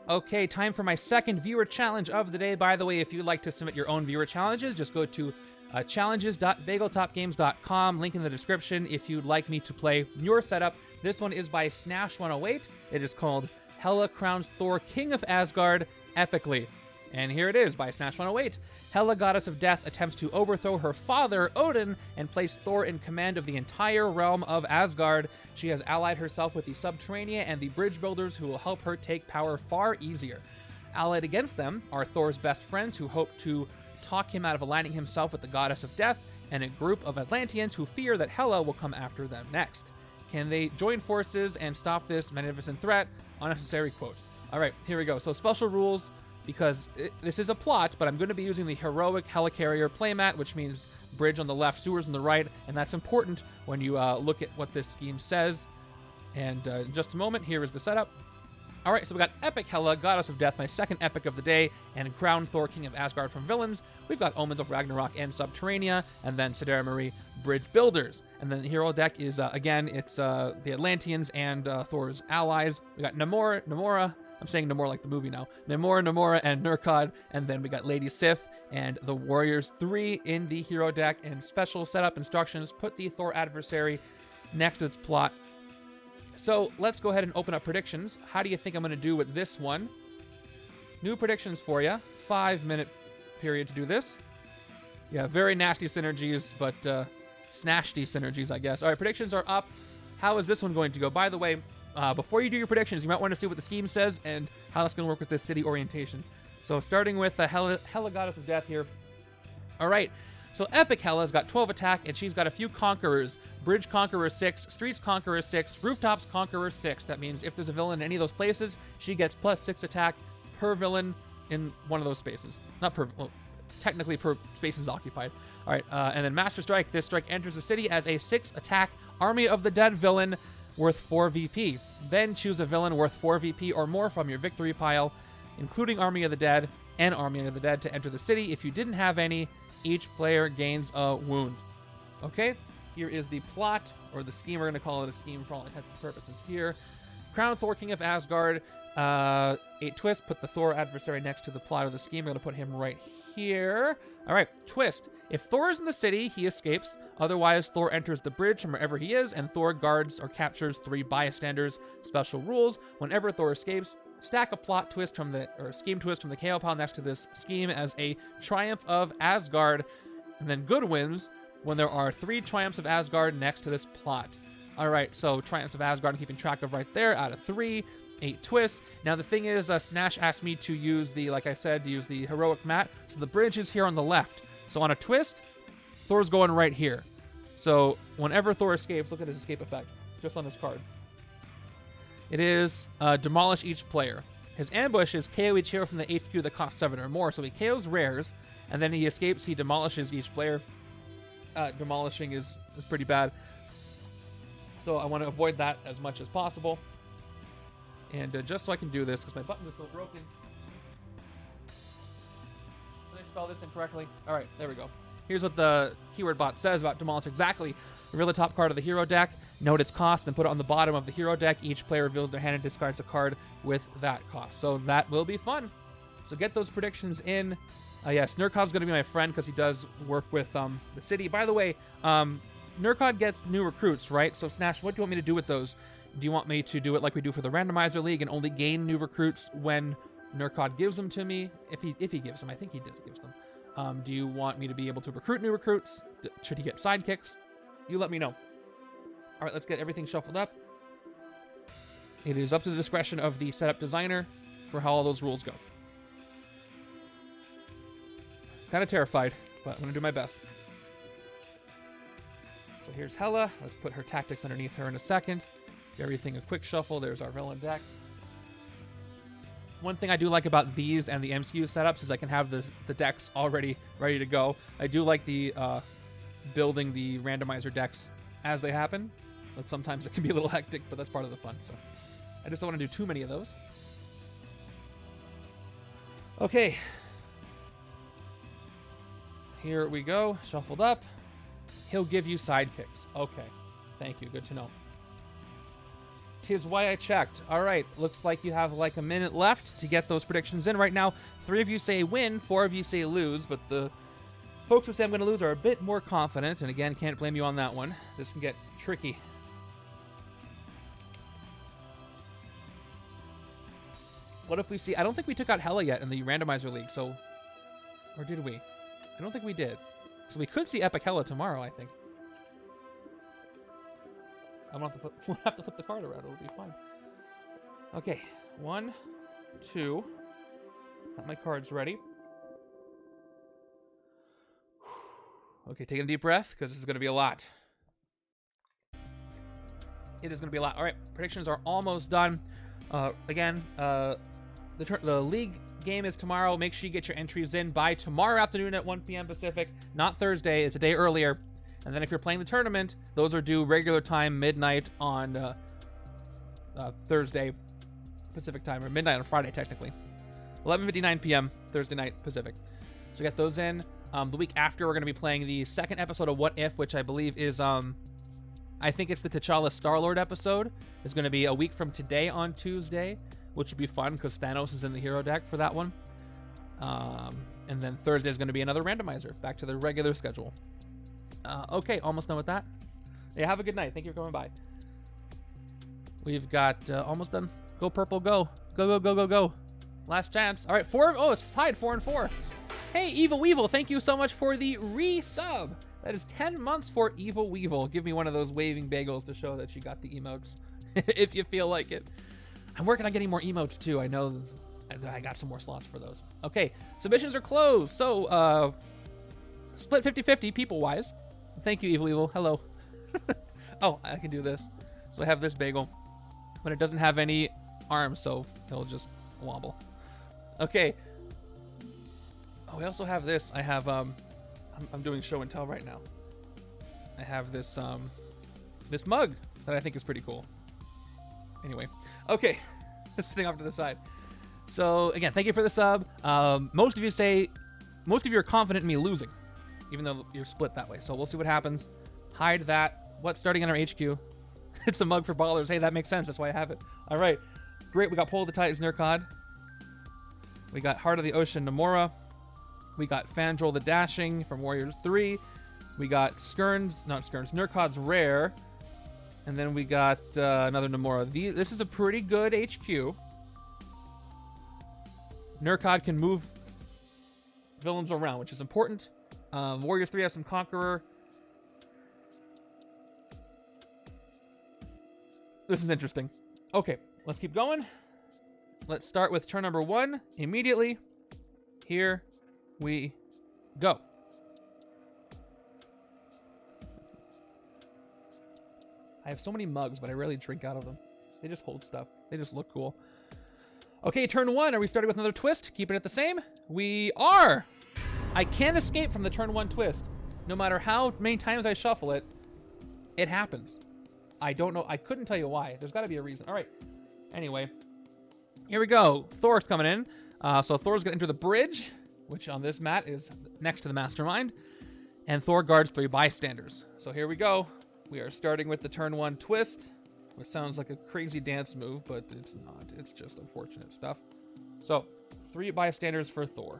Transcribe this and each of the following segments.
Okay, time for my second viewer challenge of the day. By the way, if you'd like to submit your own viewer challenges, just go to challenges.bageltopgames.com, link in the description if you'd like me to play your setup. This one is by Snash108. It is called Hela crowns Thor King of Asgard epically. And here it is by Snash108. Hela, goddess of death, attempts to overthrow her father, Odin, and place Thor in command of the entire realm of Asgard. She has allied herself with the Subterranea and the bridge builders who will help her take power far easier. Allied against them are Thor's best friends who hope to talk him out of aligning himself with the goddess of death, and a group of Atlanteans who fear that Hela will come after them next. Can they join forces and stop this magnificent threat? Unnecessary quote. All right, here we go. So special rules, because this is a plot, but I'm going to be using the heroic helicarrier playmat, which means bridge on the left, sewers on the right, and that's important when you look at what this scheme says. And in just a moment, here is the setup. All right, so we got Epic Hela, Goddess of Death, my second epic of the day, and Crown Thor, King of Asgard from villains. We've got Omens of Ragnarok and Subterranea, and then Sidera Marie, Bridge Builders. And then the hero deck is, again, it's the Atlanteans and Thor's allies. We got Namora, I'm saying Namor like the movie now. Namora, and Nerkkod, and then we got Lady Sif and the Warriors 3 in the hero deck. And special setup instructions, put the Thor adversary next to its plot. So let's go ahead and open up predictions. How do you think I'm going to do with this one? New predictions for you. 5-minute period to do this. Yeah, very nasty synergies, but snashty synergies, I guess. All right, predictions are up. How is this one going to go? By the way, before you do your predictions, you might want to see what the scheme says and how that's going to work with this city orientation. So starting with the Hela Goddess of Death here. All right. So Epic Hela's got 12 attack, and she's got a few conquerors. Bridge Conqueror 6, Streets Conqueror 6, Rooftops Conqueror 6. That means if there's a villain in any of those places, she gets +6 attack per villain in one of those spaces. Not per, well, technically per spaces occupied. All right, and then Master Strike. This strike enters the city as a 6 attack Army of the Dead villain worth 4 VP. Then choose a villain worth 4 VP or more from your victory pile, including Army of the Dead and Army of the Dead, to enter the city. If you didn't have any, each player gains a wound. Okay, here is the plot, or the scheme. We're going to call it a scheme for all intents and purposes here. Crown Thor, King of Asgard. 8 twist. Put the Thor adversary next to the plot of the scheme. I'm going to put him right here. All right, twist. If Thor is in the city, he escapes. Otherwise, Thor enters the bridge from wherever he is, and Thor guards or captures 3 bystanders. Special rules. Whenever Thor escapes, stack a plot twist from the, or scheme twist from the KO pile next to this scheme as a Triumph of Asgard. And then good wins when there are 3 Triumphs of Asgard next to this plot. All right, so Triumphs of Asgard I'm keeping track of right there out of 3. 8 twists. Now the thing is, Snash asked me to use the, like I said, to use the heroic mat. So the bridge is here on the left. So on a twist, Thor's going right here. So whenever Thor escapes, look at his escape effect, just on this card. It is demolish each player. His ambush is KO each hero from the HQ that costs 7 or more. So he KOs rares, and then he escapes, he demolishes each player. Demolishing is pretty bad. So I want to avoid that as much as possible. And just so I can do this, because my button is still broken. Did I spell this incorrectly? All right, there we go. Here's what the keyword bot says about demolish exactly. Reveal the top card of the hero deck, note its cost, then put it on the bottom of the hero deck. Each player reveals their hand and discards a card with that cost. So that will be fun. So get those predictions in. Yes, Nerkkod's going to be my friend because he does work with the city. By the way, Nerkkod gets new recruits, right? So Snash, what do you want me to do with those? Do you want me to do it like we do for the randomizer league and only gain new recruits when Nerkkod gives them to me? If he gives them, I think he did gives them. Do you want me to be able to recruit new recruits? Should he get sidekicks? You let me know. All right, let's get everything shuffled up. It is up to the discretion of the setup designer for how all those rules go. Kind of terrified, but I'm going to do my best. So here's Hela. Let's put her tactics underneath her in a second. Give everything a quick shuffle. There's our villain deck. One thing I do like about these and the MCU setups is I can have the decks already ready to go. I do like the building the randomizer decks as they happen, but sometimes it can be a little hectic, but that's part of the fun. So I just don't want to do too many of those. Okay. Here we go. Shuffled up. He'll give you sidekicks. Okay. Thank you. Good to know. 'tis why I checked. All right, looks like you have like a minute left to get those predictions in. Right now, 3 of you say win, 4 of you say lose, but the folks who say I'm going to lose are a bit more confident, and again, can't blame you on that one. This can get tricky. What if we see... I don't think we took out Hela yet in the randomizer league, so... Or did we? I don't think we did. So we could see Epic Hela tomorrow, I think. I'm gonna have to flip, we'll have to flip the card around. It'll be fine. Okay. 1, 2. Got my cards ready. Okay, taking a deep breath, because this is going to be a lot. It is going to be a lot. All right, predictions are almost done. Again, the league game is tomorrow. Make sure you get your entries in by tomorrow afternoon at 1 p.m. Pacific, not Thursday. It's a day earlier. And then if you're playing the tournament, those are due regular time, midnight on Thursday Pacific time, or midnight on Friday, technically. 11:59 p.m. Thursday night Pacific. So get those in. The week after, we're going to be playing the second episode of What If, which I believe is, I think it's the T'Challa Star-Lord episode. It's going to be a week from today on Tuesday, which will be fun because Thanos is in the hero deck for that one. And then Thursday is going to be another randomizer, back to the regular schedule. Okay, almost done with that. Yeah, have a good night. Thank you for coming by. We've got almost done. Go purple, go. Go, go, go, go, go. Last chance. All right, 4. Oh, it's tied 4 and 4. Hey, Evil Weevil, thank you so much for the resub. That is 10 months for Evil Weevil. Give me one of those waving bagels to show that you got the emotes, if you feel like it. I'm working on getting more emotes, too. I know I got some more slots for those. Okay, submissions are closed. So, split 50-50 people-wise. Thank you, Evil Weevil. Hello. Oh, I can do this. So I have this bagel, but it doesn't have any arms, so it'll just wobble. Okay. Oh, we also have this. I have, I'm doing show and tell right now. I have this, this mug that I think is pretty cool. Anyway, okay. Sitting off to the side. So, again, thank you for the sub. Most of you are confident in me losing, even though you're split that way. So we'll see what happens. Hide that. What's starting in our HQ? It's a mug for ballers. Hey, that makes sense. That's why I have it. All right. Great. We got Pull of the Titans, Nerkkod. We got Heart of the Ocean, Namora. We got Fandral the Dashing from Warriors 3. We got Nerkkod's Rare. And then we got another Namora. This is a pretty good HQ. Nerkkod can move villains around, which is important. Warrior 3 has some Conqueror. This is interesting. Okay, let's keep going. Let's start with turn number 1 immediately. Here we go. I have so many mugs, but I rarely drink out of them. They just hold stuff. They just look cool. Okay, turn 1. Are we starting with another twist? Keeping it the same? We are! I can't escape from the turn 1 twist. No matter how many times I shuffle it, it happens. I don't know. I couldn't tell you why. There's got to be a reason. All right. Anyway, here we go. Thor's coming in. So Thor's going to enter the bridge, which on this mat is next to the Mastermind. And Thor guards 3 bystanders. So here we go. We are starting with the turn 1 twist, which sounds like a crazy dance move, but it's not. It's just unfortunate stuff. So 3 bystanders for Thor.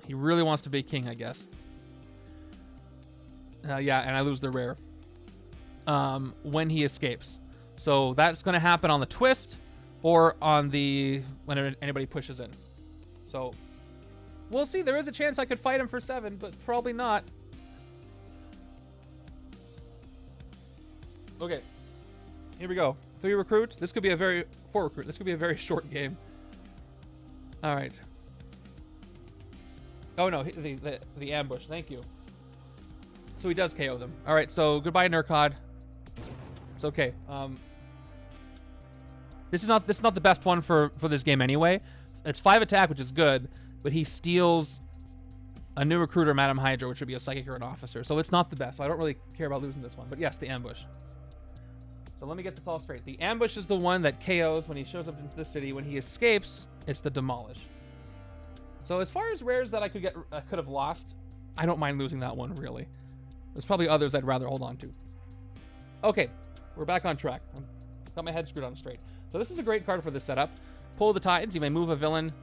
He really wants to be king, I guess. Yeah, and I lose the rare when he escapes. So that's going to happen on the twist or on the when anybody pushes in. So we'll see. There is a chance I could fight him for 7, but probably not. Okay, here we go. 3 recruit. This could be a 4 recruit. This could be a very short game. All right. Oh no, the ambush. Thank you. So he does KO them. All right. So goodbye, Nerkkod. It's okay. This is not the best one for this game anyway. It's 5 attack, which is good, but he steals a new recruiter, Madam Hydra, which would be a psychic or an officer. So it's not the best. So I don't really care about losing this one. But yes, the ambush. So let me get this all straight. The ambush is the one that KOs when he shows up into the city. When he escapes, it's the demolish. So as far as rares that I could have lost, I don't mind losing that one, really. There's probably others I'd rather hold on to. Okay, We're back on track. I've got my head screwed on straight. So this is a great card for this setup. Pull the Tides. You may move a villain.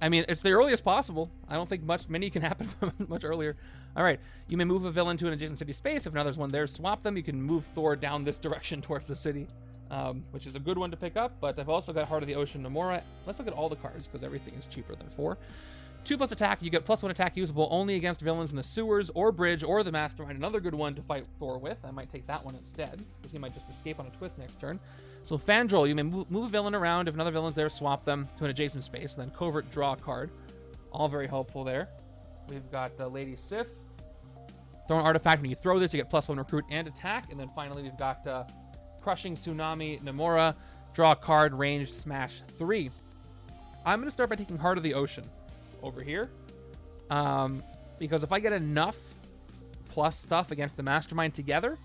I mean, it's the earliest possible. I don't think many can happen much earlier. All right. You may move a villain to an adjacent city space. If another's one there, swap them. You can move Thor down this direction towards the city, which is a good one to pick up. But I've also got Heart of the Ocean Namora. Let's look at all the cards because everything is cheaper than 4. 2+ attack. You get +1 attack usable only against villains in the sewers or bridge or the Mastermind. Another good one to fight Thor with. I might take that one instead because he might just escape on a twist next turn. So Fandral, you may move a villain around. If another villain's there, swap them to an adjacent space. And then Covert, draw a card. All very helpful there. We've got Lady Sif. Throw an artifact. When you throw this, you get +1 recruit and attack. And then finally, we've got Crushing Tsunami Namora. Draw a card, ranged, smash 3. I'm going to start by taking Heart of the Ocean over here. Because if I get enough plus stuff against the Mastermind together,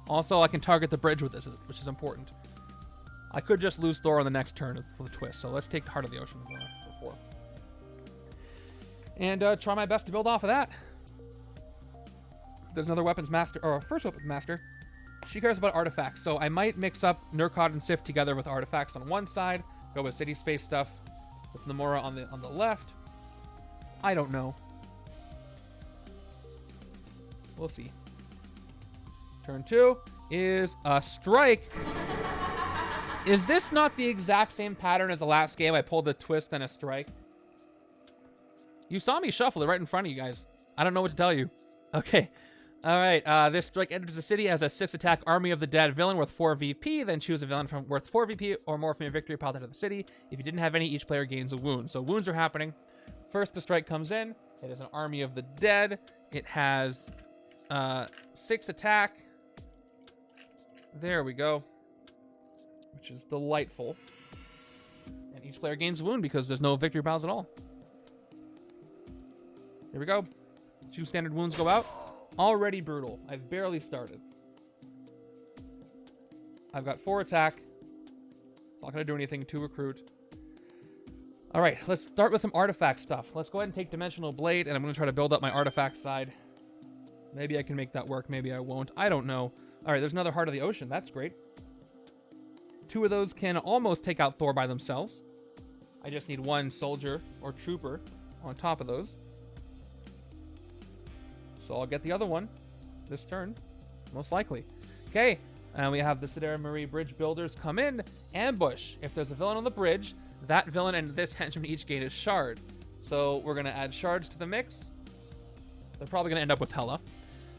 also I can target the bridge with this, which is important. I could just lose Thor on the next turn for the twist, so let's take Heart of the Ocean for 4. And try my best to build off of that. There's another weapons master, or first weapons master. She cares about artifacts, so I might mix up Nerkkod and Sif together with artifacts on one side, go with city space stuff with Namora on the left. I don't know. We'll see. Turn 2 is a strike. Is this not the exact same pattern as the last game? I pulled a twist and a strike. You saw me shuffle it right in front of you guys. I don't know what to tell you. Okay. All right. This strike enters the city as a 6 attack Army of the Dead villain worth 4 VP. Then choose a villain from worth 4 VP or more from your victory pile to the city. If you didn't have any, each player gains a wound. So wounds are happening. First, the strike comes in. It is an Army of the Dead. It has 6 attack. There we go. Which is delightful. And each player gains a wound because there's no victory piles at all. Here we go. 2 standard wounds go out. Already brutal. I've barely started. I've got 4 attack. Not going to do anything. 2 recruit. All right, let's start with some artifact stuff. Let's go ahead and take Dimensional Blade, and I'm going to try to build up my artifact side. Maybe I can make that work. Maybe I won't. I don't know. All right, there's another Heart of the Ocean. That's great. 2 of those can almost take out Thor by themselves. I just need 1 soldier or trooper on top of those. So I'll get the other one this turn, most likely. Okay, and we have the Sidera Marie Bridge Builders come in. Ambush. If there's a villain on the bridge, that villain and this henchman each gain a shard. So we're going to add shards to the mix. They're probably going to end up with Hela.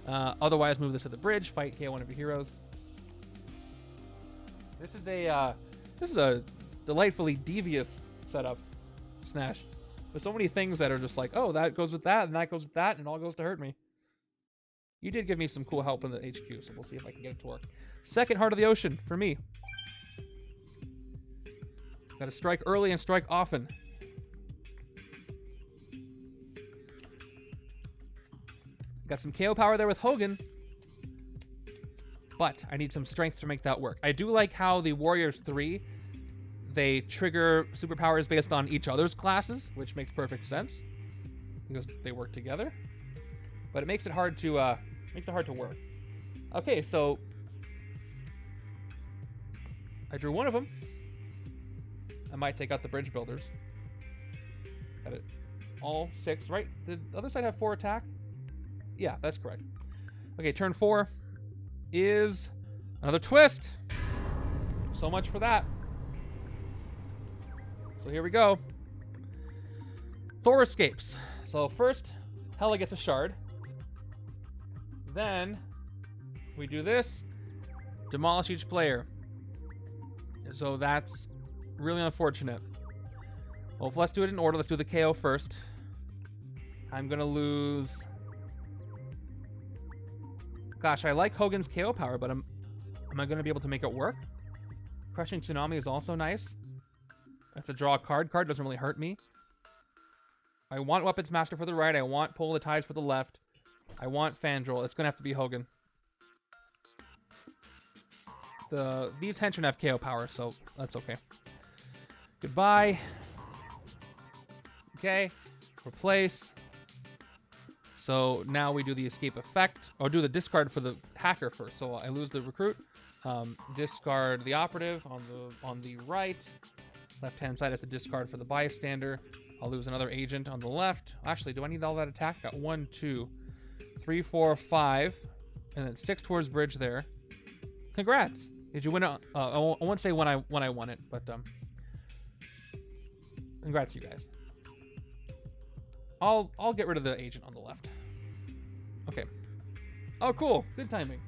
Otherwise, move this to the bridge. Fight KO one of your heroes. This is a delightfully devious setup, Snash. There's so many things that are just like, oh, that goes with that, and that goes with that, and it all goes to hurt me. You did give me some cool help in the HQ, so we'll see if I can get it to work. Second Heart of the Ocean for me. Got to strike early and strike often. Got some KO power there with Hogan. But I need some strength to make that work. I do like how the Warriors 3, they trigger superpowers based on each other's classes, which makes perfect sense because they work together. But it makes it hard to work. Okay, so I drew one of them. I might take out the Bridge Builders. Got it. All 6, right? Did the other side have 4 attack? Yeah, that's correct. Okay, turn 4 is another twist. So much for that. So here we go. Thor escapes. So first, Hela gets a shard. Then we do this. Demolish each player. So that's really unfortunate. Well, let's do it in order. Let's do the KO first. I'm going to lose... Gosh, I like Hogan's KO power, but am I going to be able to make it work? Crushing Tsunami is also nice. That's a draw card. Card doesn't really hurt me. I want Weapons Master for the right. I want Pull the Tides for the left. I want Fandral. It's going to have to be Hogan. These henchmen have KO power, so that's okay. Goodbye. Okay. Replace. So now we do the escape effect, or do the discard for the hacker first. So I lose the recruit, discard the operative on the right. Left-hand side has to discard for the bystander. I'll lose another agent on the left. Actually, do I need all that attack? Got 1, 2, 3, 4, 5, and then 6 towards bridge there. Congrats! Did you win it? I won't say when I won it, but congrats, you guys. I'll get rid of the agent on the left. Okay. Oh, cool. Good timing.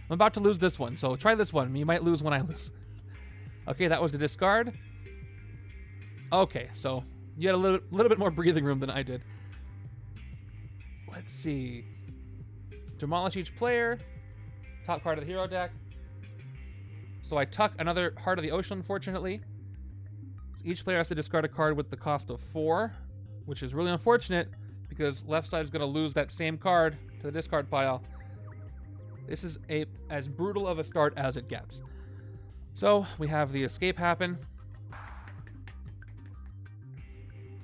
I'm about to lose this one, so try this one. You might lose when I lose. Okay, that was the discard. Okay, so you had a little bit more breathing room than I did. Let's see. Demolish each player. Top card of the hero deck. So I tuck another Heart of the Ocean, unfortunately. So each player has to discard a card with the cost of 4, which is really unfortunate because left side is going to lose that same card to the discard pile. This is as brutal of a start as it gets. So we have the escape happen,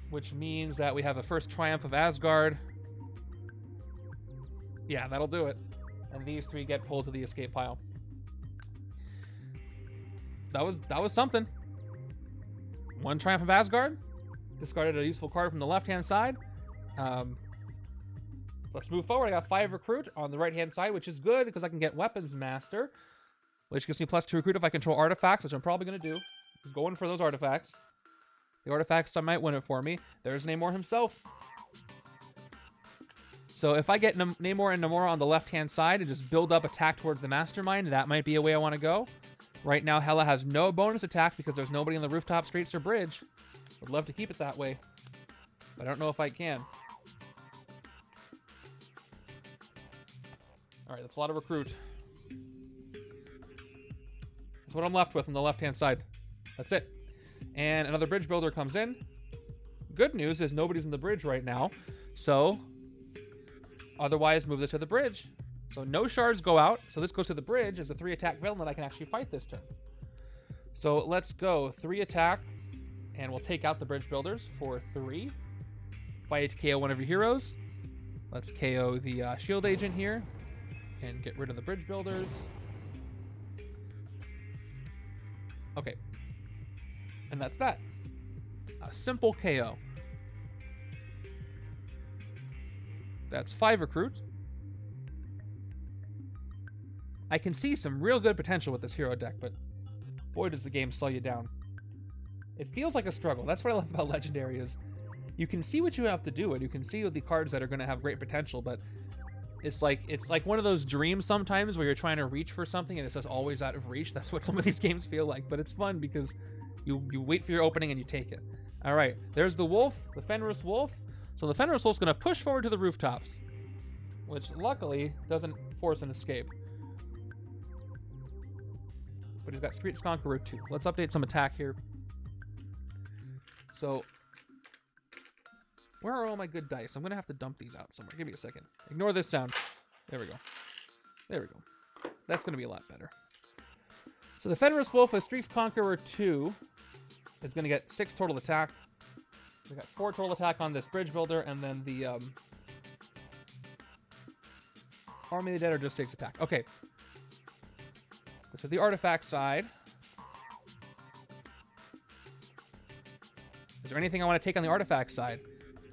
which means that we have a first triumph of Asgard. Yeah, that'll do it. And these 3 get pulled to the escape pile. That was something. 1 triumph of Asgard. Discarded a useful card from the left-hand side. Let's move forward. I got 5 recruit on the right-hand side, which is good because I can get Weapons Master, which gives me +2 recruit if I control artifacts, which I'm probably going to do. Going for those artifacts. The artifacts might win it for me. There's Namor himself. So if I get Namor and Namora on the left-hand side and just build up attack towards the Mastermind, that might be a way I want to go. Right now, Hela has no bonus attack because there's nobody in the rooftop, streets, or bridge. Would love to keep it that way, but I don't know if I can. All right, that's a lot of recruit. That's what I'm left with on the left-hand side. That's it. And another bridge builder comes in. Good news is nobody's in the bridge right now, so otherwise move this to the bridge. So no shards go out, so this goes to the bridge as a 3 attack villain that I can actually fight this turn. So let's go 3 attack, and we'll take out the bridge builders for 3. Fight KO one of your heroes. Let's KO the shield agent here and get rid of the bridge builders. Okay. And that's that. A simple KO. That's 5 recruit. I can see some real good potential with this hero deck, but boy does the game slow you down. It feels like a struggle. That's what I love about Legendary is you can see what you have to do, and you can see the cards that are going to have great potential, but it's like one of those dreams sometimes where you're trying to reach for something and it's just always out of reach. That's what some of these games feel like, but it's fun because you wait for your opening and you take it. All right, there's the wolf, the Fenris wolf. So the Fenris wolf's going to push forward to the rooftops, which luckily doesn't force an escape. But he's got Streets Conqueror 2. Let's update some attack here. So, where are all my good dice? I'm going to have to dump these out somewhere. Give me a second. Ignore this sound. There we go. There we go. That's going to be a lot better. So the Fenris Wolf with Streets Conqueror 2 is going to get 6 total attack. We got 4 total attack on this bridge builder, and then the Army of the Dead are just 6 attack. Okay. So the artifact side. Is there anything I want to take on the artifact side?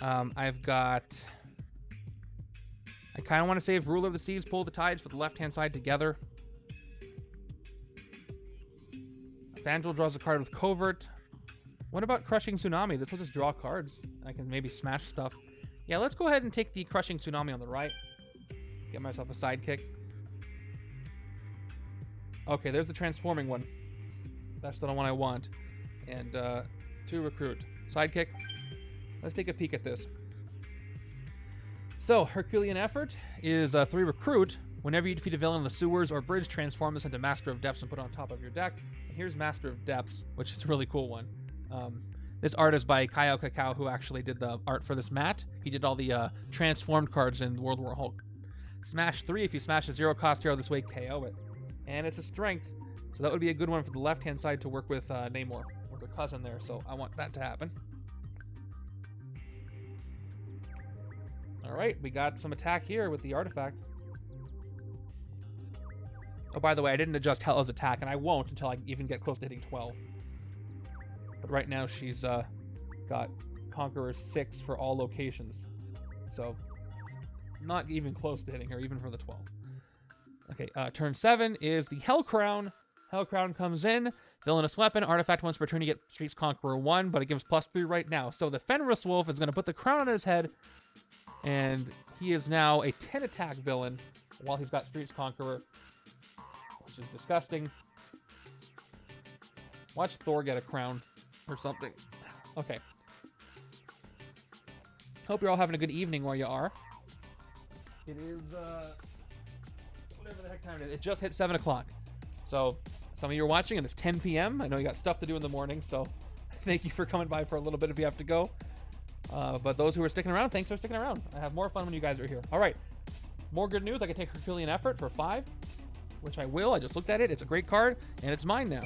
I've got... I kind of want to save Ruler of the Seas, Pull the Tides for the left-hand side together. Evangel draws a card with Covert. What about Crushing Tsunami? This will just draw cards. I can maybe smash stuff. Yeah, let's go ahead and take the Crushing Tsunami on the right. Get myself a sidekick. Okay, there's the transforming one. That's the one I want. And 2 recruit. Sidekick. Let's take a peek at this. So, Herculean Effort is 3 recruit. Whenever you defeat a villain in the sewers or bridge, transform this into Master of Depths and put it on top of your deck. And here's Master of Depths, which is a really cool one. This art is by Kyle Cacao, who actually did the art for this mat. He did all the transformed cards in World War Hulk. Smash 3, if you smash a 0-cost hero this way, KO it. And it's a strength, so that would be a good one for the left-hand side to work with Namor, or the cousin there, so I want that to happen. All right, we got some attack here with the artifact. Oh, by the way, I didn't adjust Hela's attack, and I won't until I even get close to hitting 12. But right now she's got Conqueror 6 for all locations. So not even close to hitting her, even for the 12. Okay, turn 7 is the Hell Crown. Hell Crown comes in. Villainous weapon. Artifact once per turn you get Streets Conqueror 1, but it gives +3 right now. So the Fenris Wolf is going to put the crown on his head, and he is now a 10 attack villain while he's got Streets Conqueror, which is disgusting. Watch Thor get a crown or something. Okay. Hope you're all having a good evening where you are. It is, whatever the heck time it is. It just hit 7 o'clock. So some of you are watching and it's 10 p.m. I know you got stuff to do in the morning, so thank you for coming by for a little bit if you have to go. But those who are sticking around, thanks for sticking around. I have more fun when you guys are here. All right. More good news. I can take Herculean Effort for 5, which I will. I just looked at it. It's a great card, and it's mine now.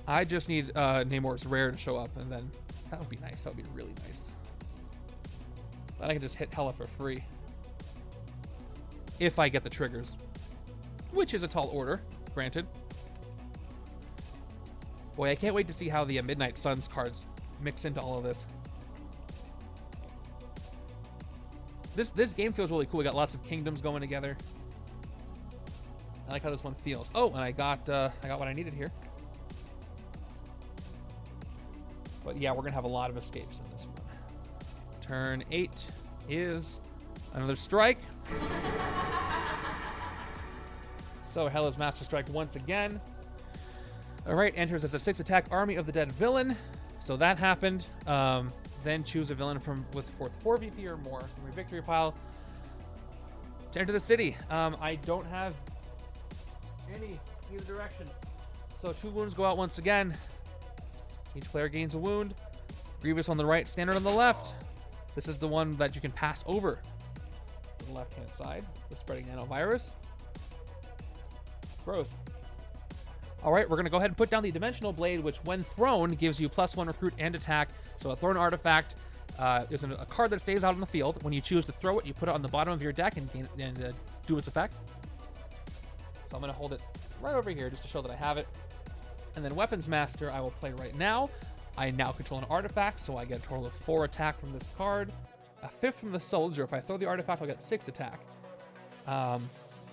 I just need Namor's Rare to show up, and then that would be nice. That would be really nice. Then I can just hit Hela for free. If I get the triggers. Which is a tall order, granted. Boy, I can't wait to see how the Midnight Suns cards mix into all of this. This game feels really cool. We got lots of kingdoms going together. I like how this one feels. Oh, and I got what I needed here. But yeah, we're gonna have a lot of escapes in this one. Turn 8 is another strike. So Hela's Master Strike once again. All right, enters as a 6 attack Army of the Dead villain. So that happened. Then choose a villain with 4 VP or more from your victory pile to enter the city. I don't have any either direction. So 2 wounds go out once again. Each player gains a wound. Grievous on the right, Standard on the left. This is the one that you can pass over to the left-hand side with spreading nanovirus. Gross. All right, we're going to go ahead and put down the Dimensional Blade, which when thrown gives you +1 recruit and attack. So a thrown artifact is a card that stays out on the field. When you choose to throw it, you put it on the bottom of your deck and do its effect. So I'm going to hold it right over here just to show that I have it. And then Weapons Master I will play right now. I now control an artifact, so I get a total of 4 attack from this card. A 5th from the Soldier. If I throw the artifact, I'll get 6 attack.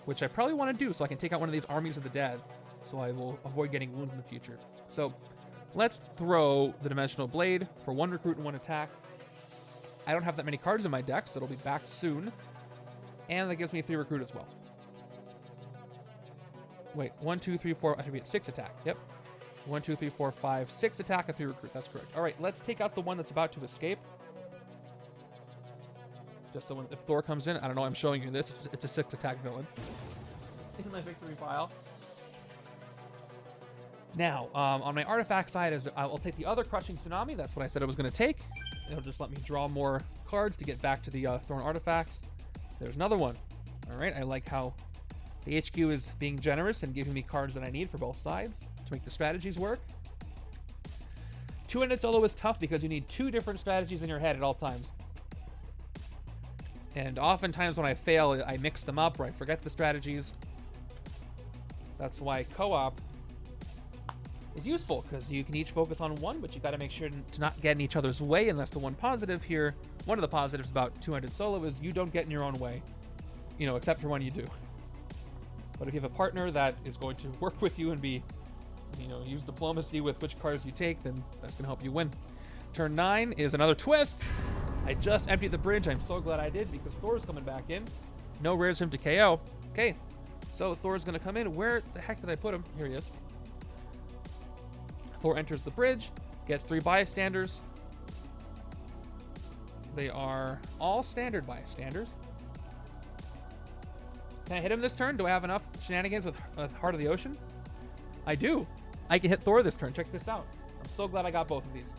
Which I probably want to do so I can take out one of these Armies of the Dead. So I will avoid getting wounds in the future. So let's throw the Dimensional Blade for 1 recruit and 1 attack. I don't have that many cards in my deck, so it'll be back soon. And that gives me 3 recruit as well. Wait, 1, 2, 3, 4. I should be at 6 attack. Yep. 1, 2, 3, 4, 5, 6 attack and 3 recruit. That's correct. All right, let's take out the one that's about to escape. Just so if Thor comes in, I don't know, I'm showing you this. It's a 6 attack villain. In my victory pile. Now, on my artifact side, I'll take the other Crushing Tsunami. That's what I said I was going to take. It'll just let me draw more cards to get back to the thrown artifacts. There's another one. All right, I like how the HQ is being generous and giving me cards that I need for both sides to make the strategies work. 2-handed solo is tough because you need 2 different strategies in your head at all times. And oftentimes when I fail, I mix them up or I forget the strategies. That's why co-op is useful, because you can each focus on one, but you got to make sure to not get in each other's way. And that's the one positive here. One of the positives about 2-handed solo is you don't get in your own way, you know, except for when you do. But if you have a partner that is going to work with you and be, you know, use diplomacy with which cards you take, then that's going to help you win. Turn 9 is another twist. I just emptied the bridge. I'm so glad I did because Thor's coming back in. No rares for him to KO. Okay, so Thor's going to come in. Where the heck did I put him? Here he is. Thor enters the bridge, gets 3 bystanders. They are all standard bystanders. Can I hit him this turn? Do I have enough shenanigans with Heart of the Ocean? I do. I can hit Thor this turn. Check this out. I'm so glad I got both of these.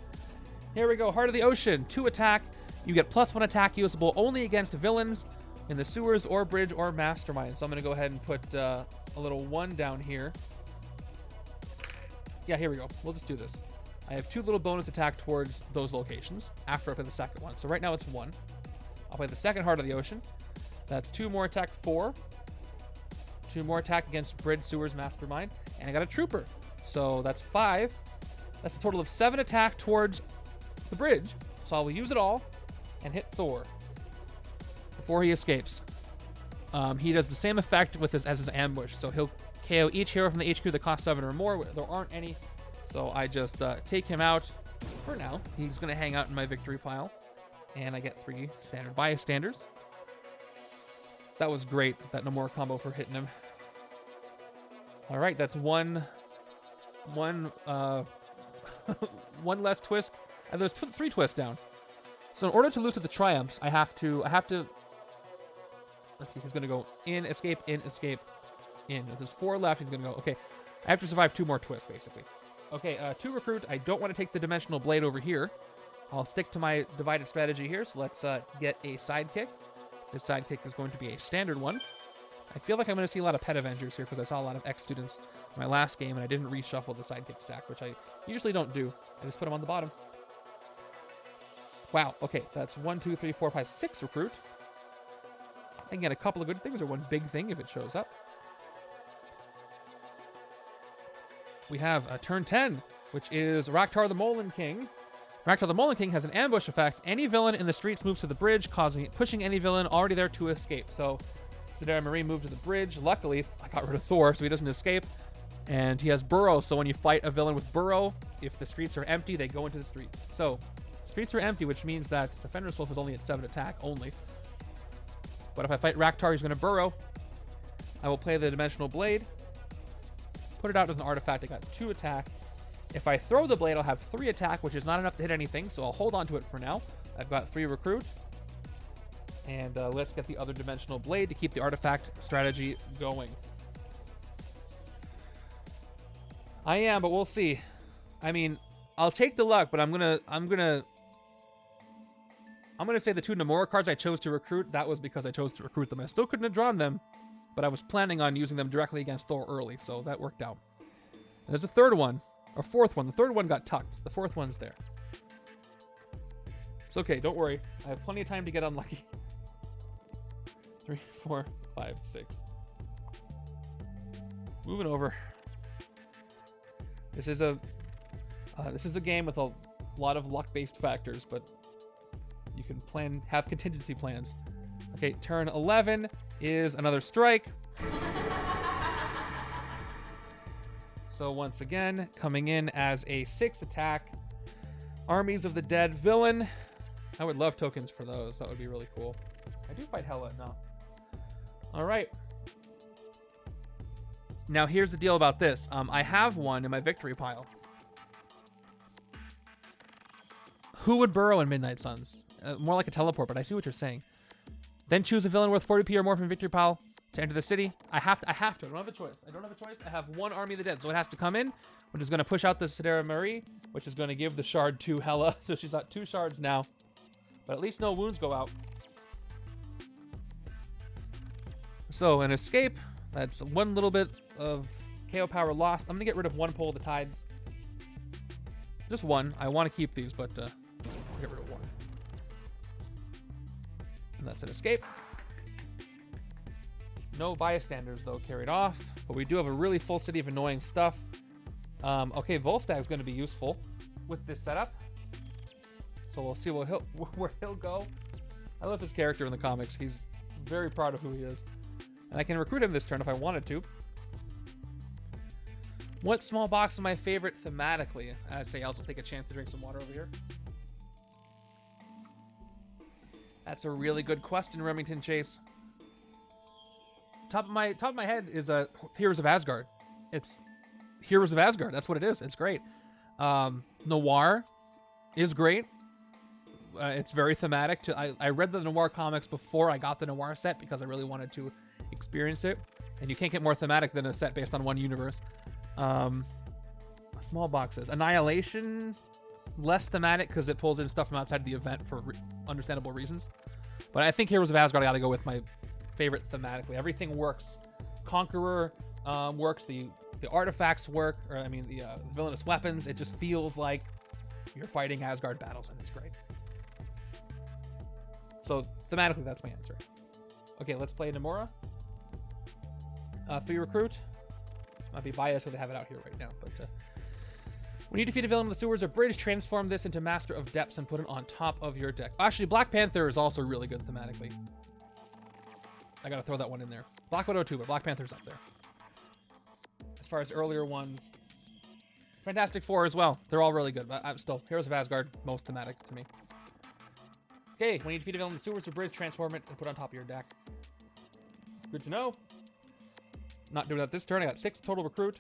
Here we go. Heart of the Ocean. 2 attack. You get +1 attack usable only against villains in the sewers or bridge or mastermind. So I'm going to go ahead and put a little 1 down here. Yeah, here we go. We'll just do this. I have 2 little bonus attack towards those locations after I play the second one. So right now it's 1. I'll play the second Heart of the Ocean. That's 2 more attack, 4. 2 more attack against Bridge Sewers Mastermind. And I got a Trooper. So that's 5. That's a total of 7 attack towards the bridge. So I will use it all and hit Thor before he escapes. He does the same effect with his as his ambush. So he'll KO each hero from the HQ that costs 7 or more. There aren't any. So I just take him out for now. He's going to hang out in my victory pile. And I get 3 standard bystanders. That was great, that Namor combo for hitting him. All right, that's one less twist. And there's 3 twists down. So in order to lose to the triumphs, I have to. Let's see. He's gonna go in, escape, in, escape, in. If there's 4 left, he's gonna go. Okay, I have to survive 2 more twists, basically. Okay, 2 recruit. I don't want to take the dimensional blade over here. I'll stick to my divided strategy here. So let's get a sidekick. This sidekick is going to be a standard one. I feel like I'm going to see a lot of Pet Avengers here because I saw a lot of X students in my last game, and I didn't reshuffle the sidekick stack, which I usually don't do. I just put them on the bottom. Wow, okay, that's 1, 2, 3, 4, 5, 6 recruit. I can get a couple of good things or 1 big thing if it shows up. We have a turn 10, which is Raktar the Molen King. Raktar the Molen King has an ambush effect. Any villain in the streets moves to the bridge, pushing any villain already there to escape. So Sidera Marine moved to the bridge. Luckily, I got rid of Thor, so he doesn't escape. And he has Burrow, so when you fight a villain with Burrow, if the streets are empty, they go into the streets. So streets are empty, which means that Defender's Wolf is only at 7 attack only. But if I fight Raktar, he's going to Burrow. I will play the Dimensional Blade. Put it out as an artifact. I got 2 attack. If I throw the blade, I'll have 3 attack, which is not enough to hit anything, so I'll hold on to it for now. I've got 3 recruit. And let's get the other Dimensional Blade to keep the artifact strategy going. I am, but we'll see. I mean, I'll take the luck, but I'm gonna say the 2 Namora cards I chose to recruit, that was because I chose to recruit them. I still couldn't have drawn them, but I was planning on using them directly against Thor early, so that worked out. And there's a 3rd one, or 4th one. The 3rd one got tucked. The 4th one's there. It's okay, don't worry. I have plenty of time to get unlucky. 3, 4, 5, 6. Moving over. This is a game with a lot of luck-based factors, but you can have contingency plans. Okay, turn 11 is another strike. So once again, coming in as a 6 attack, Armies of the Dead villain. I would love tokens for those. That would be really cool. I do fight Hela now. All right. Now here's the deal about this. I have one in my victory pile. Who would burrow in Midnight Suns? More like a teleport, but I see what you're saying. Then choose a villain worth 40p or more from victory pile to enter the city. I have to. I don't have a choice. I have 1 Army of the Dead, so it has to come in, which is going to push out the Sidera Marie, which is going to give the shard to Hela. So she's got 2 shards now, but at least no wounds go out. So an escape. That's 1 little bit of KO power lost. I'm going to get rid of 1 Pull of the Tides. Just 1. I want to keep these, but I'll get rid of 1. And that's an escape. No bystanders, though, carried off. But we do have a really full city of annoying stuff. Okay, Volstagg is going to be useful with this setup. So we'll see where he'll go. I love his character in the comics. He's very proud of who he is. And I can recruit him this turn if I wanted to. What small box is my favorite thematically? I'd say I'll also take a chance to drink some water over here. That's a really good question, Remington Chase. Top of my head is Heroes of Asgard. It's Heroes of Asgard. That's what it is. It's great. Noir is great. It's very thematic. I read the Noir comics before I got the Noir set because I really wanted to experience it. And you can't get more thematic than a set based on one universe. Small boxes. Annihilation, less thematic because it pulls in stuff from outside of the event for understandable reasons. But I think Heroes of Asgard I gotta go with my favorite thematically. Everything works. Conqueror, works. The artifacts work, or I mean the villainous weapons. It just feels like you're fighting Asgard battles, and it's great. So thematically, that's my answer. Okay, let's play Namora. 3 recruit. Might be biased because I have it out here right now, but when you defeat a villain in the sewers or bridge, transform this into Master of Depths and put it on top of your deck. Actually, Black Panther is also really good thematically. I gotta throw that one in there. Black Widow too, but Black Panther's up there. As far as earlier ones, Fantastic Four as well. They're all really good, but I'm still Heroes of Asgard, most thematic to me. Okay, when you defeat a villain in the sewers or bridge, transform it and put it on top of your deck. Good to know. Not doing that this turn. I got 6 total recruit.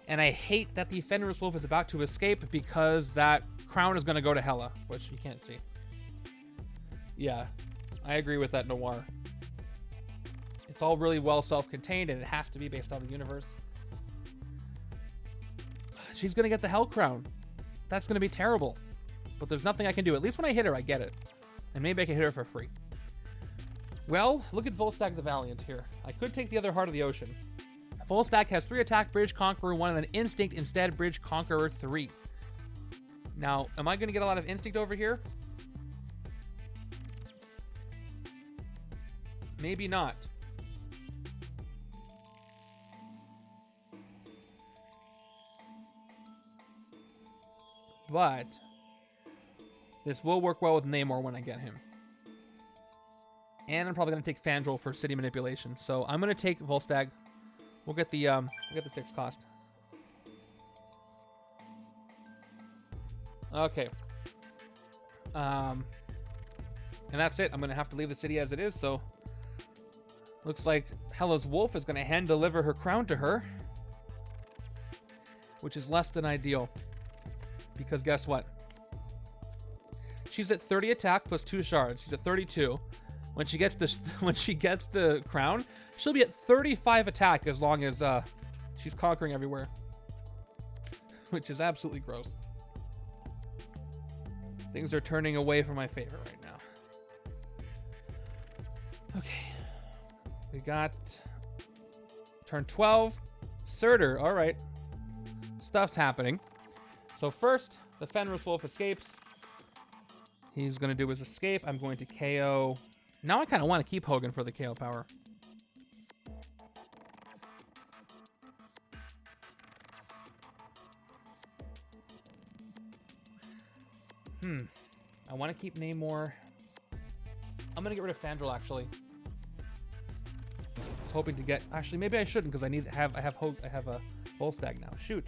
And I hate that the Fenris Wolf is about to escape because that crown is going to go to Hela, which you can't see. Yeah, I agree with that, Noir. It's all really well self-contained, and it has to be based on the universe. She's going to get the Hell Crown. That's going to be terrible. But there's nothing I can do. At least when I hit her, I get it. And maybe I can hit her for free. Well, look at Volstagg the Valiant here. I could take the other Heart of the Ocean. Volstagg has 3 attack, Bridge Conqueror 1, and an Instinct instead, Bridge Conqueror 3. Now, am I going to get a lot of Instinct over here? Maybe not. But this will work well with Namor when I get him. And I'm probably going to take Fandral for city manipulation. So I'm going to take Volstagg. We'll get the 6 cost. Okay. And that's it. I'm going to have to leave the city as it is. So looks like Hela's Wolf is going to hand deliver her crown to her, which is less than ideal. Because guess what? She's at 30 attack plus 2 shards. She's at 32. When she gets the crown, she'll be at 35 attack as long as she's conquering everywhere, which is absolutely gross. Things are turning away from my favor right now. Okay, we got turn 12, Surtur. All right, stuff's happening. So first, the Fenris Wolf escapes. He's going to do his escape. I'm going to KO. Now I kind of want to keep Hogan for the KO power. I want to keep Namor. I'm going to get rid of Fandral, actually. I was hoping to get... Actually, maybe I shouldn't, because I have a Volstagg now. Shoot.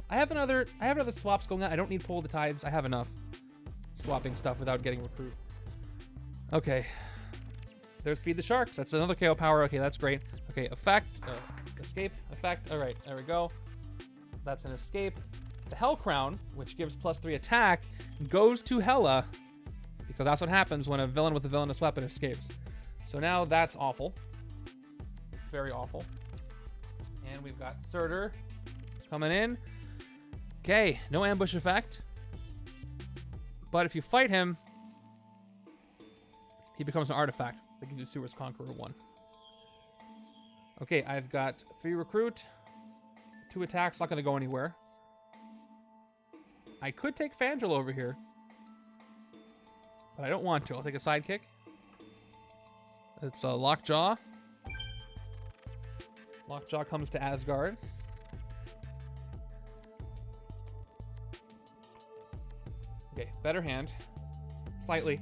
I have another swaps going on. I don't need Pull the Tides. I have enough swapping stuff without getting recruit. Okay. There's Feed the Sharks. That's another KO power. Okay, that's great. Okay, effect. Escape. Effect. All right, there we go. That's an escape. The Hell Crown, which gives +3 attack, goes to Hela, because that's what happens when a villain with a villainous weapon escapes. So now that's awful. Very awful. And we've got Surtur coming in. Okay, no ambush effect. But if you fight him, he becomes an artifact. They can do Sewers Conqueror 1. Okay, I've got 3 recruit, 2 attacks, not going to go anywhere. I could take Fandral over here, but I don't want to. I'll take a sidekick. It's a Lockjaw. Lockjaw comes to Asgard. Okay, better hand. Slightly.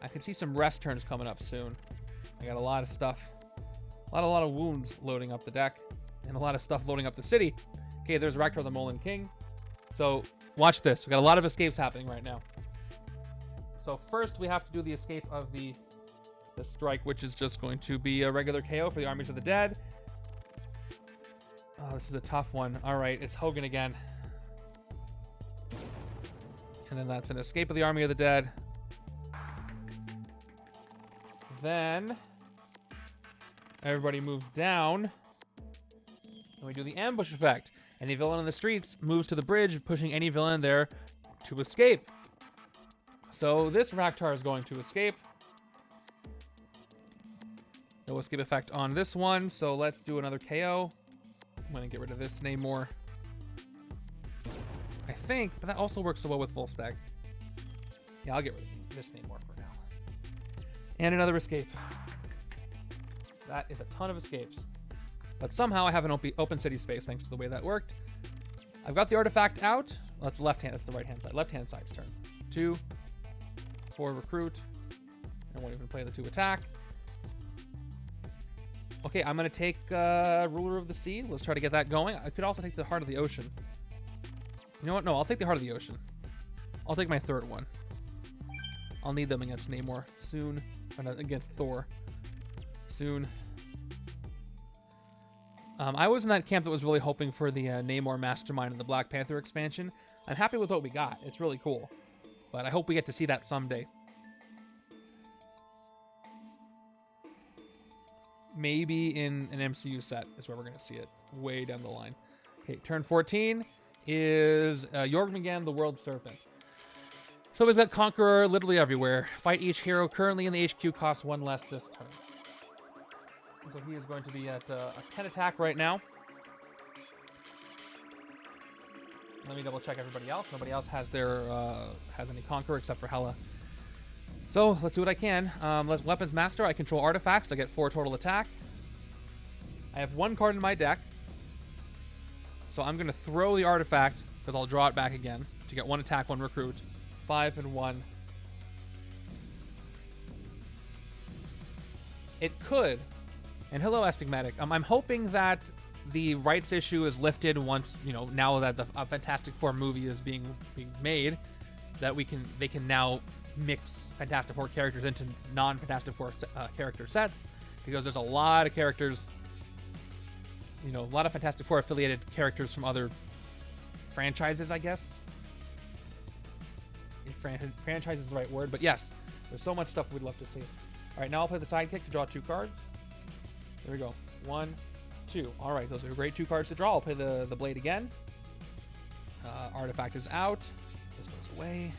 I can see some rest turns coming up soon. I got a lot of stuff. A lot of wounds loading up the deck. And a lot of stuff loading up the city. Okay, there's Ragnar the Molan King. So, watch this. We got a lot of escapes happening right now. So first we have to do the escape of the strike, which is just going to be a regular KO for the Armies of the Dead. Oh, this is a tough one. All right, it's Hogan again. And then that's an escape of the Army of the Dead. Then everybody moves down. And we do the ambush effect. Any villain in the streets moves to the bridge, pushing any villain there to escape. So this Raktar is going to escape. No escape effect on this one, so let's do another KO. I'm gonna get rid of this Namor. I think, but that also works so well with full stack. Yeah, I'll get rid of this Namor for now. And another escape. That is a ton of escapes. But somehow I have an open city space thanks to the way that worked. I've got the artifact out. Well, that's the left hand, that's the right hand side. Left hand side's turn. 2, 4 recruit. I won't even play the 2 attack. Okay, I'm gonna take Ruler of the Seas. Let's try to get that going. I could also take the Heart of the Ocean. You know what? No, I'll take the Heart of the Ocean. I'll take my third one. I'll need them against Namor soon. Or not, against Thor soon. I was in that camp that was really hoping for the Namor Mastermind and the Black Panther expansion. I'm happy with what we got. It's really cool. But I hope we get to see that someday. Maybe in an MCU set is where we're going to see it. Way down the line. Okay, turn 14 is Jormungand, the World Serpent. So he's got Conqueror literally everywhere. Fight each hero currently in the HQ, costs 1 less this turn. So he is going to be at a 10 attack right now. Let me double check everybody else. Nobody else has their has any Conqueror except for Hela. So let's do what I can. Let's Weapons Master. I control artifacts. I get 4 total attack. I have 1 card in my deck. So I'm going to throw the artifact because I'll draw it back again to get 1 attack, 1 recruit. 5 and 1. It could. And hello, Astigmatic. I'm hoping that the rights issue is lifted once, you know, now that the Fantastic Four movie is being made, that they can now mix Fantastic Four characters into non-Fantastic Four character sets, because there's a lot of characters, you know, a lot of Fantastic Four affiliated characters from other franchises, I guess. If franchise is the right word, but yes, there's so much stuff we'd love to see. All right, now I'll play the sidekick to draw 2 cards. There we go. 1, 2. All right, those are great 2 cards to draw. I'll play the blade again. Artifact is out. This goes away.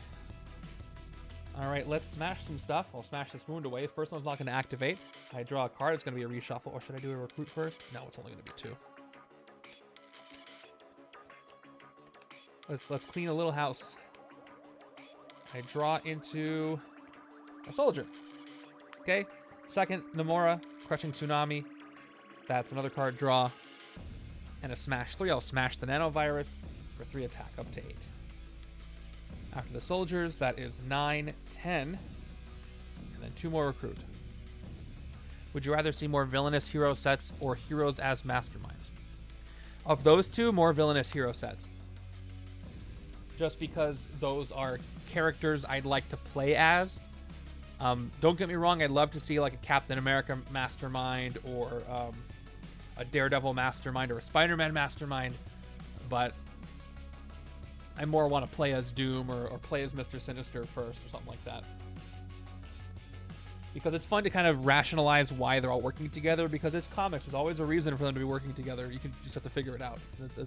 All right, let's smash some stuff. I'll smash this wound away. First one's not going to activate. I draw a card. It's going to be a reshuffle. Or should I do a recruit first? No, it's only going to be 2. Let's clean a little house. I draw into a soldier. Okay. Second, Namora, Crushing Tsunami. That's another card draw. And a smash 3. I'll smash the nanovirus for 3 attack, up to 8. After the soldiers, that is 9, 10. And then 2 more recruit. Would you rather see more villainous hero sets or heroes as masterminds? Of those 2, more villainous hero sets. Just because those are characters I'd like to play as. Don't get me wrong, I'd love to see like a Captain America mastermind or a Daredevil mastermind or a Spider-Man mastermind, but I more want to play as Doom or play as Mr. Sinister first or something like that. Because it's fun to kind of rationalize why they're all working together, because it's comics. There's always a reason for them to be working together. You just have to figure it out.